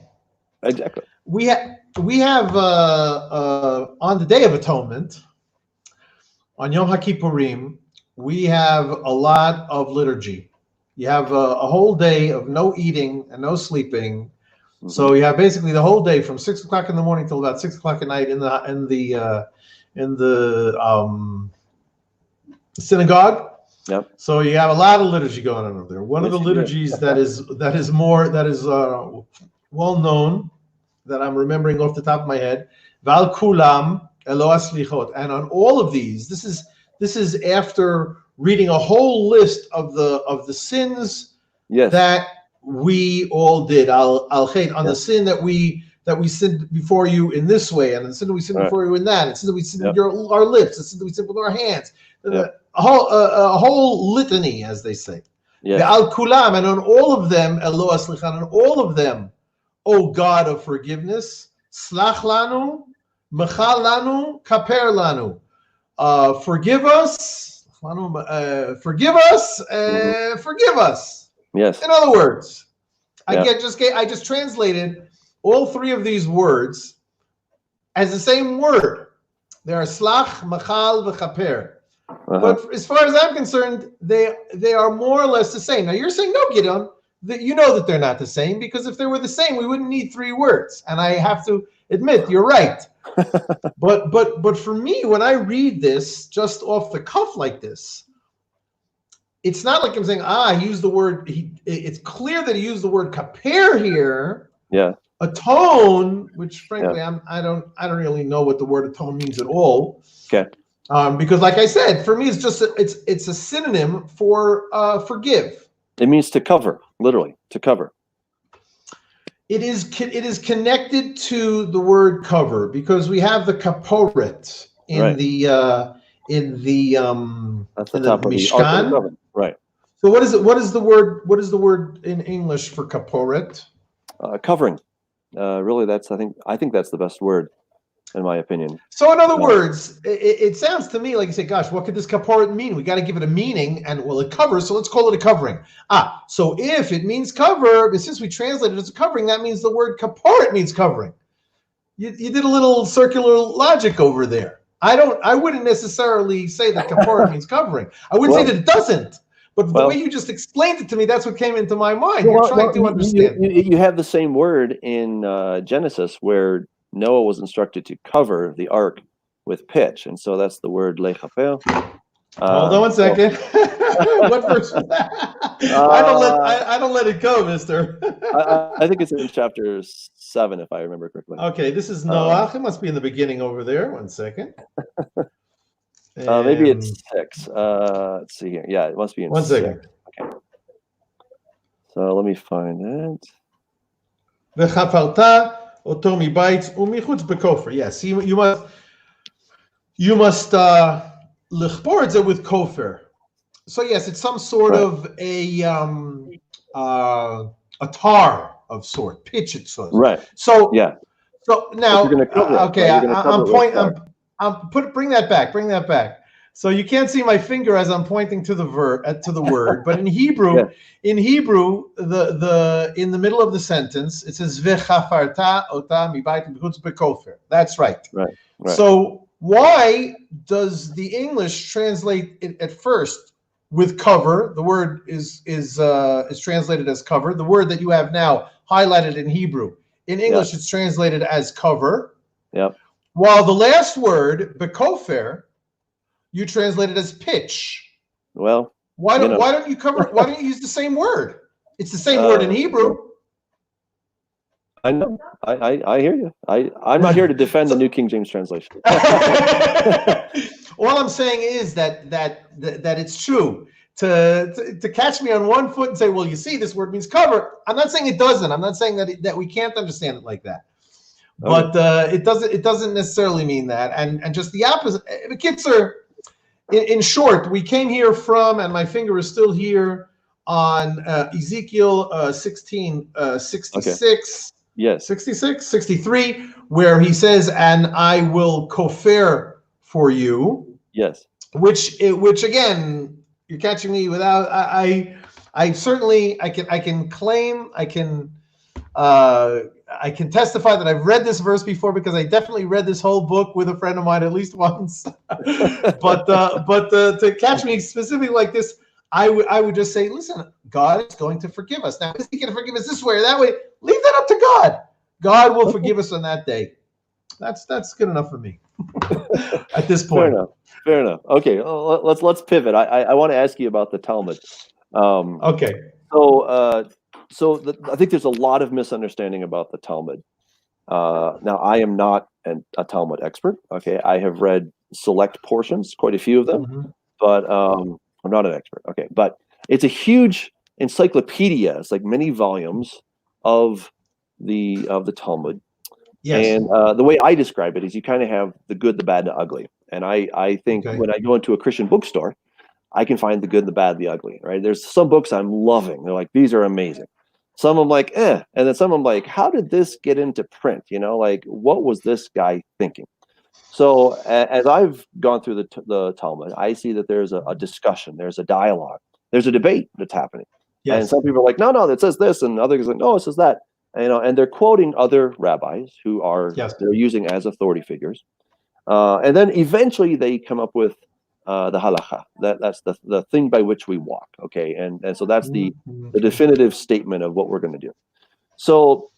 S1: exactly.
S2: We have on the Day of Atonement, on Yom HaKippurim, we have a lot of liturgy. You have a whole day of no eating and no sleeping.
S1: Mm-hmm.
S2: So you have basically the whole day from 6 o'clock in the morning till about 6 o'clock at night in the synagogue.
S1: Yep.
S2: So you have a lot of liturgy going on over there. One of the liturgies that is well known, that I'm remembering off the top of my head, Val Kulam Elo Aslichot. And on all of these, this is after reading a whole list of the sins that we all did. Al Chet, on the sin that we sinned before you in this way, and the sin that we sinned before you in that, and the sin that we sinned with our lips, the sin that we sinned with our hands. A whole litany, as they say. Al Kulam, and on all of them, Elo Aslichan, on all of them, O God of forgiveness, Slach lanu, Mechal lanu, Kaper lanu. Forgive us, forgive us, forgive us.
S1: Yes.
S2: In other words, I just translated all three of these words as the same word. They are Slach, Mechal, v'Kaper. But as far as I'm concerned, they are more or less the same. Now you're saying, no, Gidon, that you know that they're not the same, because if they were the same, we wouldn't need three words. And I have to admit, you're right. but for me, when I read this just off the cuff like this, it's not like I'm saying, he used the word. It's clear that he used the word kaper here.
S1: Yeah.
S2: Atone, which frankly, I don't really know what the word atone means at all.
S1: Okay.
S2: Because, like I said, for me, it's just it's a synonym for forgive.
S1: It means to cover, literally, to cover.
S2: It is connected to the word cover, because we have the kaporet in the Mishkan.
S1: Right.
S2: So what is it? What is the word? What is the word in English for kaporet?
S1: Covering. Really, I think that's the best word, in my opinion.
S2: So in other words, it sounds to me like you say, gosh, what could this kaporet mean? We got to give it a meaning, and well, it covers, so let's call it a covering. So if it means cover, but since we translate it as a covering, that means the word kaporet means covering. You did a little circular logic over there. I wouldn't necessarily say that kaporet means covering. I wouldn't say that it doesn't. But the way you just explained it to me, that's what came into my mind. You're trying to understand.
S1: You have the same word in Genesis, where Noah was instructed to cover the ark with pitch, and so that's the word lechaper.
S2: Hold on one second. What verse was that? I don't let it go, mister.
S1: I think it's in chapter 7, if I remember correctly.
S2: Okay, this is Noah. It must be in the beginning over there. One second.
S1: Maybe it's 6. Let's see here. Yeah, it must be in 6.
S2: Second.
S1: Okay. So let me find it.
S2: Otomi bites umichutz bekofer. Yes, you must lichbor it with kofer. So yes, it's some sort of a tar of sort, pitch it sort.
S1: Right.
S2: So
S1: yeah.
S2: So now, okay, bring that back. Bring that back. So you can't see my finger as I'm pointing to the word, but in Hebrew, in the middle of the sentence, it says v'chafarta ota mibayit b'chutz bekofer. That's right.
S1: Right.
S2: So why does the English translate it at first with cover? The word is translated as cover. The word that you have now highlighted in Hebrew. In English, it's translated as cover.
S1: Yep.
S2: While the last word, bekofer, you translate it as pitch.
S1: Well,
S2: why don't you cover? Why don't you use the same word? It's the same word in Hebrew.
S1: I know. I hear you. I'm not here to defend the New King James translation.
S2: All I'm saying is that it's true. To catch me on one foot and say, well, you see, this word means cover. I'm not saying it doesn't. I'm not saying that we can't understand it like that.
S1: Okay.
S2: But it doesn't necessarily mean that, and just the opposite. The kids are, in short, we came here from, and my finger is still here on Ezekiel 16:66.
S1: Yes.
S2: 66, 63, where he says, "And I will kofer for you."
S1: Yes.
S2: Which again, you're catching me without. I certainly I can claim I can testify that I've read this verse before, because I definitely read this whole book with a friend of mine at least once. but to catch me specifically like this, I would just say, listen, God is going to forgive us. Now, is he going to forgive us this way or that way? Leave that up to God. God will forgive us on that day. That's good enough for me at this point.
S1: Fair enough. Okay, let's pivot. I want to ask you about the Talmud.
S2: Okay.
S1: So I think there's a lot of misunderstanding about the Talmud. Now, I am not a Talmud expert. Okay, I have read select portions, quite a few of them, but I'm not an expert. Okay, but it's a huge encyclopedia. It's like many volumes of the Talmud.
S2: Yes.
S1: And the way I describe it is, you kind of have the good, the bad, the ugly. And I think when I go into a Christian bookstore, I can find the good, the bad, the ugly, right? There's some books I'm loving. They're like, these are amazing. Some I'm like, eh. And then some I'm like, how did this get into print? You know, like, what was this guy thinking? So as I've gone through the Talmud, I see that there's a discussion, there's a dialogue, there's a debate that's happening. Yes. And some people are like, no, it says this, and others are like, no, it says that. And, and they're quoting other rabbis who are they're using as authority figures. And then eventually they come up with the halacha. That's the thing by which we walk. Okay, and so that's the definitive statement of what we're going to do. So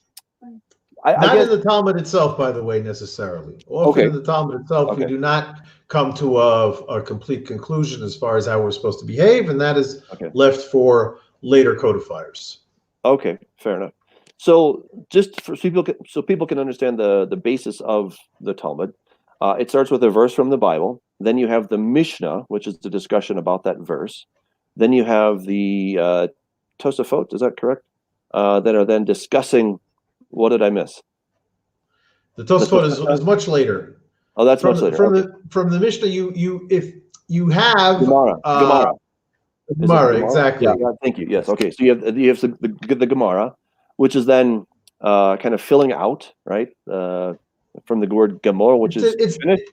S1: I guess,
S2: in the Talmud itself, by the way, necessarily. Often in the Talmud itself, we do not come to a complete conclusion as far as how we're supposed to behave, and that is left for later codifiers.
S1: Okay, fair enough. So just for people can understand the basis of the Talmud, it starts with a verse from the Bible. Then you have the Mishnah, which is the discussion about that verse. Then you have the Tosafot, is that correct? That are then discussing. What did I miss?
S2: The Tosafot is much later.
S1: Oh, that's much later.
S2: From the Mishnah, if you have
S1: Gemara,
S2: exactly.
S1: Yeah, thank you. Yes. Okay. So you have the Gemara, which is then kind of filling out, right? From the word Gemara, which is finished.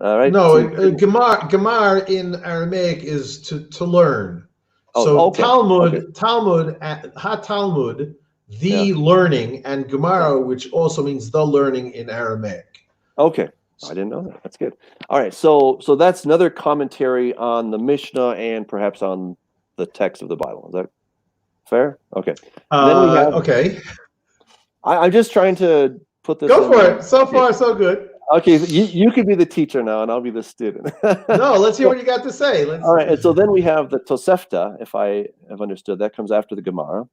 S1: Right?
S2: No, Gemar in Aramaic is to learn. So Talmud, ha-Talmud, the learning, and Gemara, which also means the learning in Aramaic.
S1: Okay. I didn't know that. That's good. All right. So that's another commentary on the Mishnah and perhaps on the text of the Bible. Is that fair? Okay. Then we have, I'm just trying to put this.
S2: Go for it. So far, so good.
S1: Okay, you could be the teacher now, and I'll be the student.
S2: No, let's hear what you got to say.
S1: All right, and so then we have the Tosefta, if I have understood. That comes after the Gemara.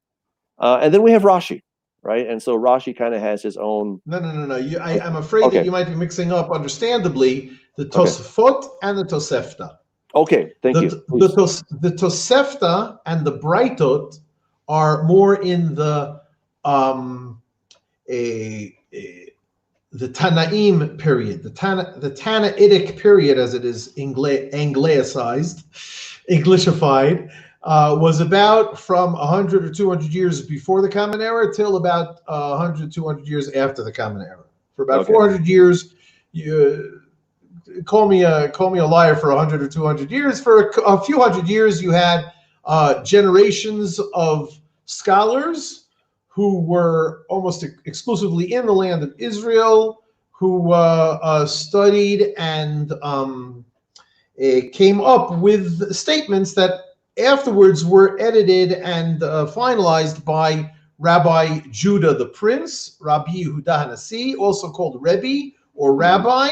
S1: And then we have Rashi, right? And so Rashi kind of has his own...
S2: No. I'm afraid that you might be mixing up, understandably, the Tosfot and the Tosefta.
S1: Okay, thank you.
S2: The Tosefta and the Braitot are more in the the Tanaim period, the Tanaitic period, as it is Anglicized, Englishified, was about from 100 or 200 years before the Common Era till about 100, 200 years after the Common Era. For about 400 years, you call me a liar for 100 or 200 years. For a few hundred years, you had generations of scholars who were almost exclusively in the land of Israel, who studied and came up with statements that afterwards were edited and finalized by Rabbi Judah the Prince, Rabbi Yehuda Hanassi, also called Rebbe or Rabbi,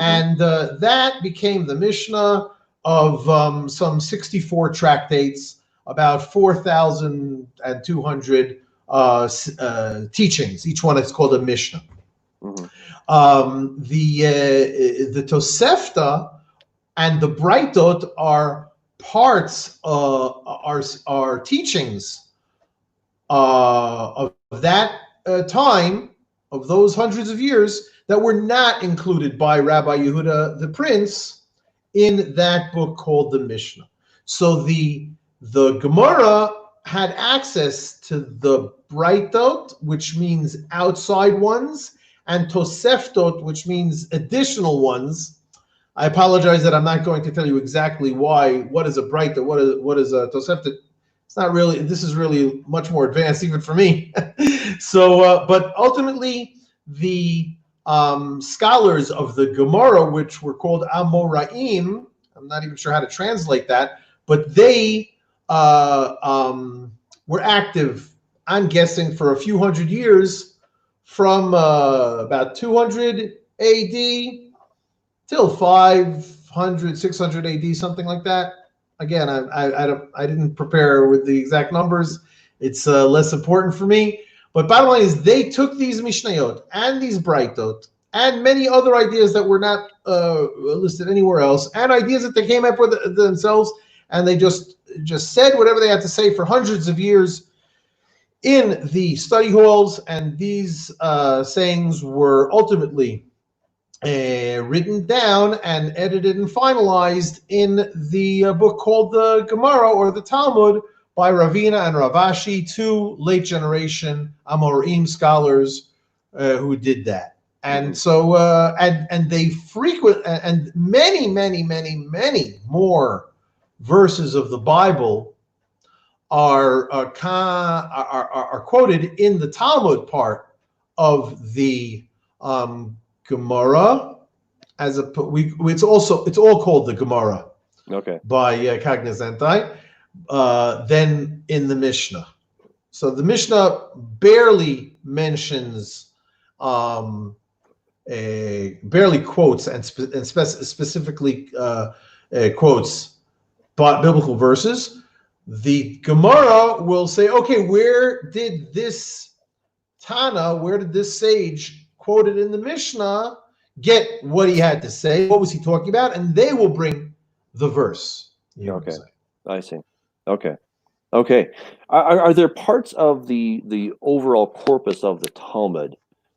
S2: and that became the Mishnah of some 64 tractates, about 4,200 teachings. Each one is called a Mishnah. The Tosefta and the Braitot are parts are teachings of that time of those hundreds of years that were not included by Rabbi Yehuda the Prince in that book called the Mishnah. So the Gemara had access to the Breitot, which means outside ones, and Toseftot, which means additional ones. I apologize that I'm not going to tell you exactly what is a Breitot, what is a Toseftot. It's not really, this is really much more advanced even for me. So, but ultimately, the scholars of the Gemara, which were called Amoraim, I'm not even sure how to translate that, but they were active, I'm guessing, for a few hundred years from about 200 AD till 500, 600 AD, something like that. Again, I didn't prepare with the exact numbers. It's less important for me. But bottom line is they took these Mishnayot and these Breitot and many other ideas that were not listed anywhere else, and ideas that they came up with themselves, and they just said whatever they had to say for hundreds of years in the study halls, and these sayings were ultimately written down and edited and finalized in the book called the Gemara or the Talmud by Ravina and Ravashi, two late generation Amoraim scholars who did that. And so and they and many more verses of the Bible are quoted in the Talmud part of the Gemara. It's all called the Gemara.
S1: Okay.
S2: By Cognizentai. Then in the Mishnah. So the Mishnah barely mentions, barely quotes and specifically quotes biblical verses. The Gemara will say, okay, where did this Tana, where did this sage quoted in the Mishnah get what he had to say? What was he talking about? And they will bring the verse.
S1: Okay, I see. Okay. Are there parts of the overall corpus of the Talmud,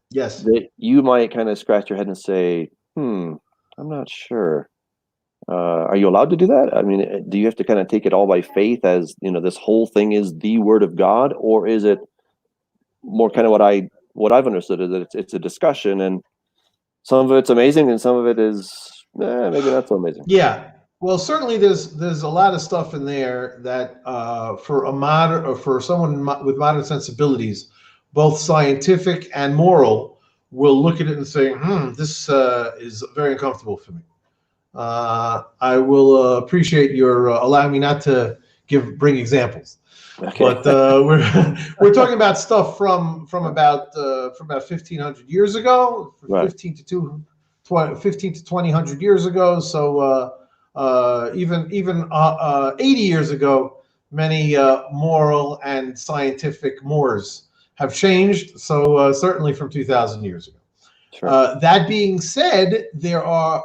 S2: yes,
S1: that you might kind of scratch your head and say, I'm not sure? Are you allowed to do that? I mean, do you have to kind of take it all by faith as, this whole thing is the Word of God, or is it more kind of what I've understood is that it's a discussion, and some of it's amazing and some of it is maybe not so amazing?
S2: Yeah. Well, certainly there's a lot of stuff in there that for someone with modern sensibilities, both scientific and moral, will look at it and say, this is very uncomfortable for me. I will appreciate your allowing me not to bring examples. Okay. But we're talking about stuff from about 1,500 years ago, right. 15 to 2,000 years ago. So even 80 years ago, many moral and scientific mores have changed. So certainly from 2,000 years ago. Sure. That being said, there are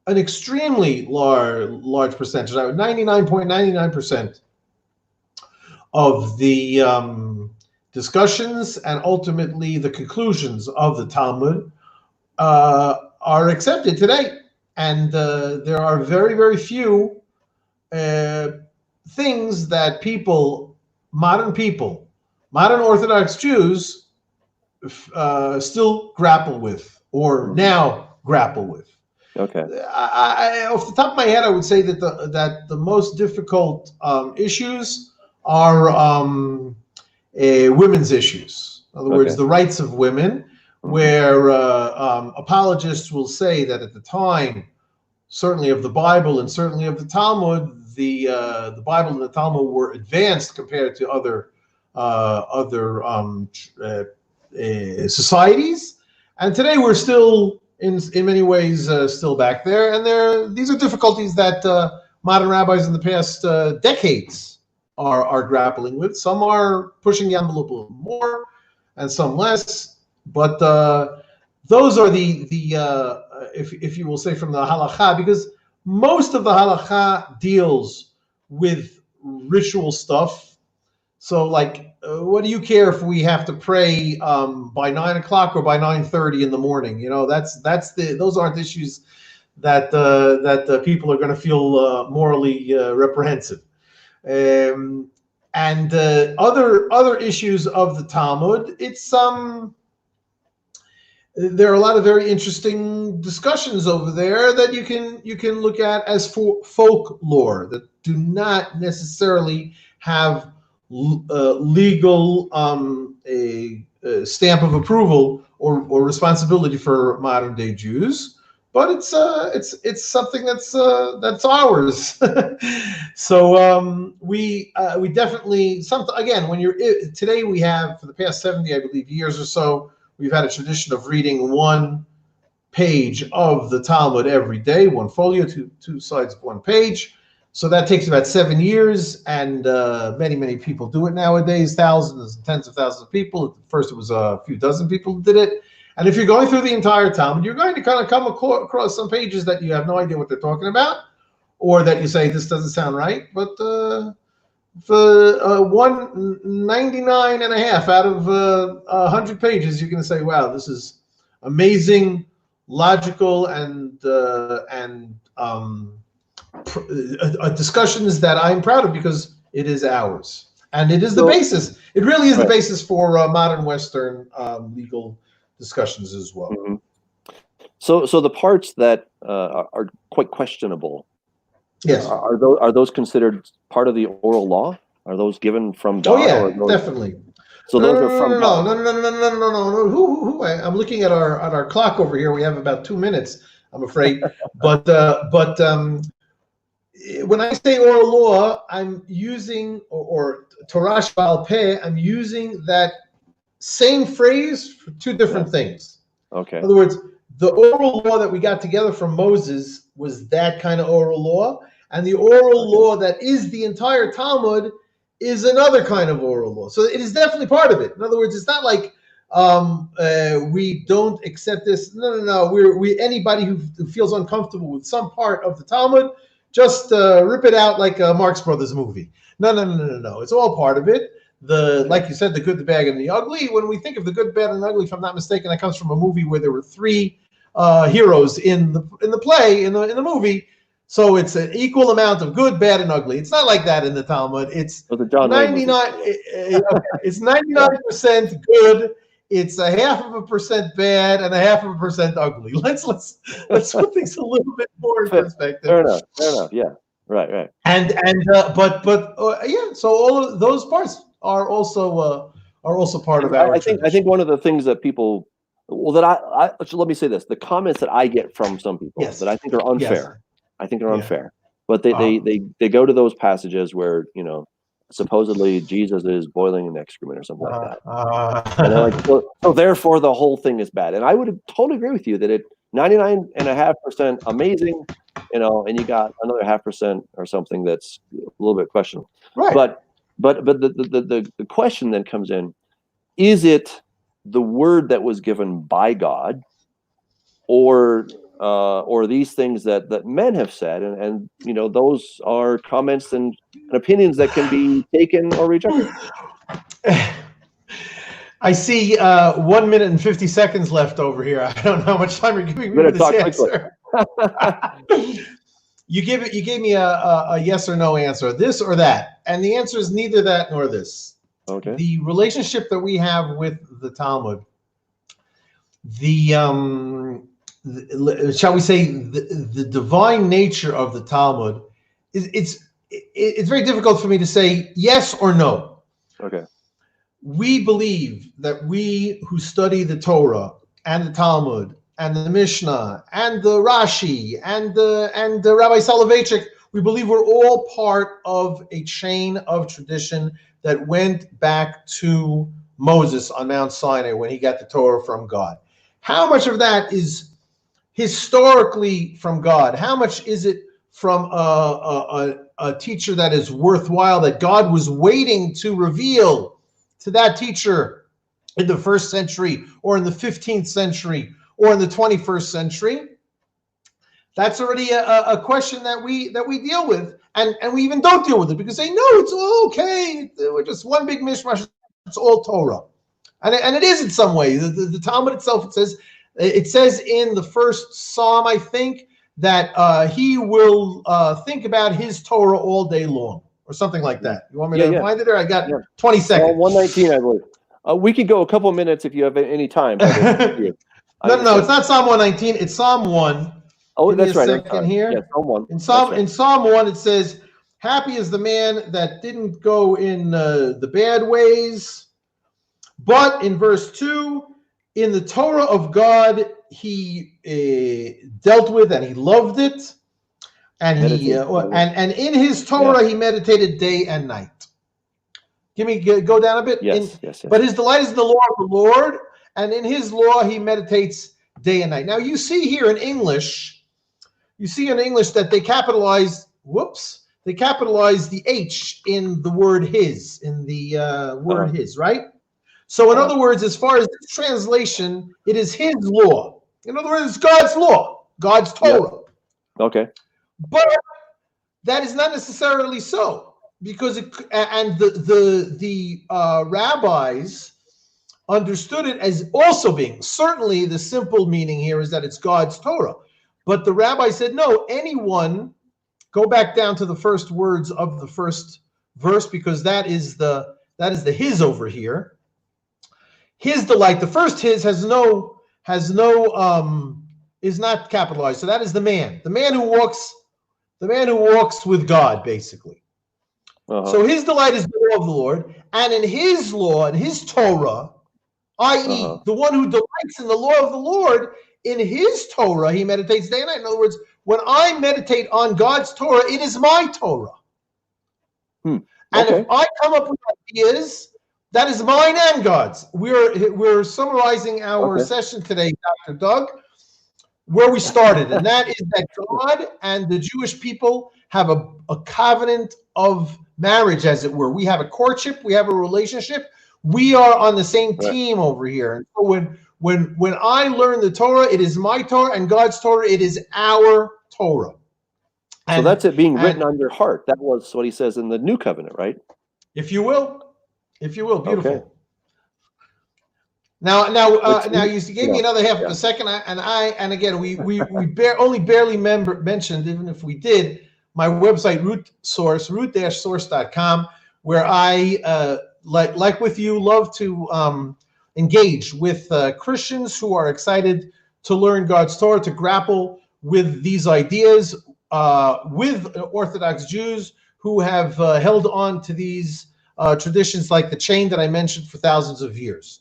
S2: an extremely large percentage, 99.99% of the discussions and ultimately the conclusions of the Talmud are accepted today. And there are very, very few things that modern Orthodox Jews, still grapple with, or now grapple with. Okay. Off the top of my head, I would say that the most difficult issues are women's issues. In other words, the rights of women, where apologists will say that at the time, certainly of the Bible and certainly of the Talmud, the Bible and the Talmud were advanced compared to other societies, and today we're still in many ways still back there. And these are difficulties that modern rabbis in the past decades are grappling with. Some are pushing the envelope a little more, and some less. But those are the if you will say, from the halakha, because most of the halakha deals with ritual stuff. So, like, what do you care if we have to pray by 9 o'clock or by 9:30 in the morning? Those aren't issues that people are going to feel morally reprehensible. And other issues of the Talmud, there are a lot of very interesting discussions over there that you can look at as folklore that do not necessarily have legal a stamp of approval or responsibility for modern day Jews, but it's something that's ours. So we definitely again, when today we have, for the past 70, I believe, years or so, we've had a tradition of reading one page of the Talmud every day, one folio, two sides of one page. So that takes about 7 years, and many people do it nowadays. Thousands and tens of thousands of people. At first, it was a few dozen people who did it. And if you're going through the entire Talmud, you're going to kind of come across some pages that you have no idea what they're talking about, or that you say, this doesn't sound right. But for 199 and a half out of 100 pages, you're going to say, wow, this is amazing, logical, and discussions that I'm proud of, because it is ours, and it is the basis. It really is the basis for modern Western legal discussions as well.
S1: Mm-hmm. So the parts that are quite questionable,
S2: yes,
S1: are those considered part of the oral law? Are those given from God?
S2: Oh yeah, definitely.
S1: So those are from God.
S2: No. Who? I'm looking at our clock over here. We have about 2 minutes, I'm afraid. but when I say oral law, I'm using, or Torah Sheba'al Peh, I'm using that same phrase for two different things.
S1: Okay.
S2: In other words, the oral law that we got together from Moses was that kind of oral law, and the oral law that is the entire Talmud is another kind of oral law. So it is definitely part of it. In other words, it's not like we don't accept this. No. We anybody who feels uncomfortable with some part of the Talmud, just rip it out like a Marx Brothers movie. No. It's all part of it. Like you said, the good, the bad, and the ugly. When we think of the good, bad, and ugly, if I'm not mistaken, that comes from a movie where there were three heroes in the play, in the movie. So it's an equal amount of good, bad, and ugly. It's not like that in the Talmud. It's 99. It's 99% good. It's 0.5% bad and 0.5% ugly. Let's put things a little bit more in perspective.
S1: Fair enough. Yeah. Right.
S2: And but yeah. So all of those parts are also part of our.
S1: I think one of the things that people, let me say this: the comments that I get from some people that I think are unfair. Yes. I think they're unfair, but they go to those passages where, supposedly Jesus is boiling in excrement or something like that. And they're like, so therefore the whole thing is bad. And I would totally agree with you that it 99.5% amazing, and you got another 0.5% or something that's a little bit questionable.
S2: Right.
S1: But the question then comes in: is it the word that was given by God, or these things that men have said, and those are comments and opinions that can be taken or rejected?
S2: I see 1 minute and 50 seconds left over here. I don't know how much time you're giving me for this answer. You gave me a yes or no answer, this or that, and the answer is neither that nor this.
S1: Okay.
S2: The relationship that we have with the Talmud, shall we say, the divine nature of the Talmud, it's very difficult for me to say yes or no.
S1: Okay.
S2: We believe that we who study the Torah and the Talmud and the Mishnah and the Rashi and the Rabbi Soloveitchik, we believe we're all part of a chain of tradition that went back to Moses on Mount Sinai when he got the Torah from God. How much of that is historically from God? How much is it from a teacher that is worthwhile, that God was waiting to reveal to that teacher in the 1st century or in the 15th century or in the 21st century? That's already a question that we deal with, And we even don't deal with it because they know it's all okay. We're just one big mishmash. It's all Torah. And it is in some way. The Talmud itself, it says in the first Psalm, I think, that he will think about his Torah all day long, or something like that. You want me to find it, or I got 20 seconds?
S1: 119, I believe. We could go a couple of minutes if you have any time.
S2: No, it's not Psalm 119. It's Psalm 1.
S1: Oh, that's right.
S2: Second here.
S1: Yeah, Psalm 1.
S2: In Psalm 1, it says, "Happy is the man that didn't go in the bad ways." But in verse 2, in the Torah of God, he dealt with and he loved it, and and in his Torah he meditated day and night. Go down a bit.
S1: Yes.
S2: But his delight is in the law of the Lord, and in his law he meditates day and night. Now you see here in English, that they capitalize. They capitalize the H in the word his, in the word his, right? So in other words, as far as this translation, it is his law. In other words, it's God's law, God's Torah.
S1: Okay.
S2: But that is not necessarily so, because the rabbis understood it as also being, certainly the simple meaning here is that it's God's Torah. But the rabbi said, no, anyone, go back down to the first words of the first verse, because that is the his over here. His delight, the first his is not capitalized. So that is the man who walks with God, basically. So his delight is the law of the Lord, and in his law, in his Torah, i.e., the one who delights in the law of the Lord, in his Torah, he meditates day and night. In other words, when I meditate on God's Torah, it is my Torah. And if I come up with ideas, that is mine and God's. We're summarizing our session today, Dr. Doug, where we started, and that is that God and the Jewish people have a covenant of marriage, as it were. We have a courtship, we have a relationship. We are on the same team over here. And so when I learn the Torah, it is my Torah, and God's Torah, it is our Torah.
S1: So that's it being written on your heart. That was what he says in the New Covenant, right?
S2: If you will, beautiful. Okay. Now you gave me another half of a second, and again we only barely mentioned, even if we did, my website root-source.com, where I like with you love to engage with Christians who are excited to learn God's Torah, to grapple with these ideas, with Orthodox Jews who have held on to these traditions like the chain that I mentioned for thousands of years.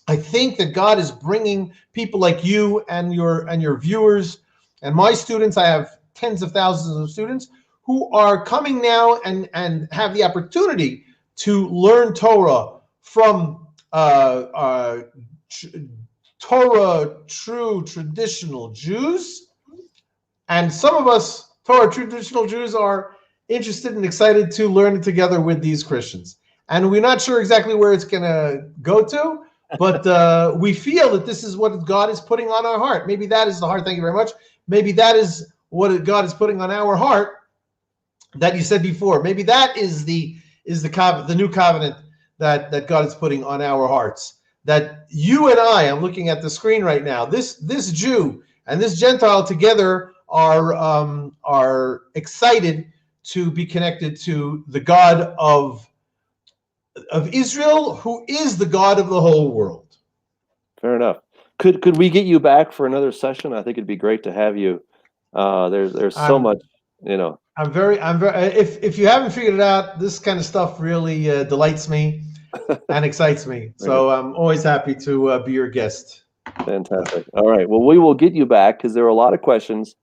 S2: I think that God is bringing people like you and your viewers and my students. I have tens of thousands of students who are coming now and have the opportunity to learn Torah from Torah true traditional Jews. And some of us Torah traditional Jews are interested and excited to learn it together with these Christians. And we're not sure exactly where it's going to go to, but we feel that this is what God is putting on our heart. Maybe that is the heart. Thank you very much. Maybe that is what God is putting on our heart that you said before. Maybe that is the new covenant that God is putting on our hearts. That you and I'm looking at the screen right now. This Jew and this Gentile together are excited to be connected to the God of Israel, who is the God of the whole world.
S1: Fair enough. Could we get you back for another session? I think it'd be great to have you. There's so much,
S2: I'm very. If you haven't figured it out, this kind of stuff really delights me and excites me. So I'm always happy to be your guest.
S1: Fantastic. All right. Well, we will get you back because there were a lot of questions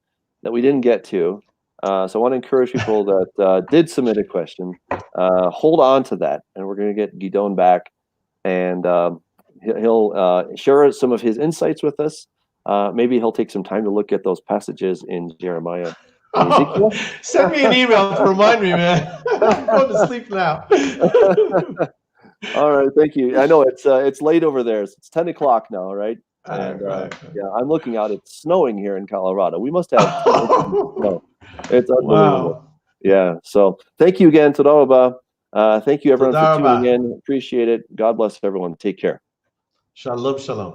S1: that we didn't get to. So I want to encourage people that did submit a question, hold on to that, and we're going to get Gidon back, and he'll share some of his insights with us. Maybe he'll take some time to look at those passages in Jeremiah.
S2: Send me an email to remind me, man. I'm going to sleep now.
S1: All right, thank you. I know it's late over there. It's 10 o'clock now, right? And yeah, I'm looking out. It's snowing here in Colorado. We must have snow. It's unbelievable.
S2: Wow.
S1: Yeah. So thank you again, Toda Raba. Thank you everyone
S2: Toda
S1: for tuning
S2: raba.
S1: in. Appreciate it. God bless everyone. Take care.
S2: Shalom, shalom.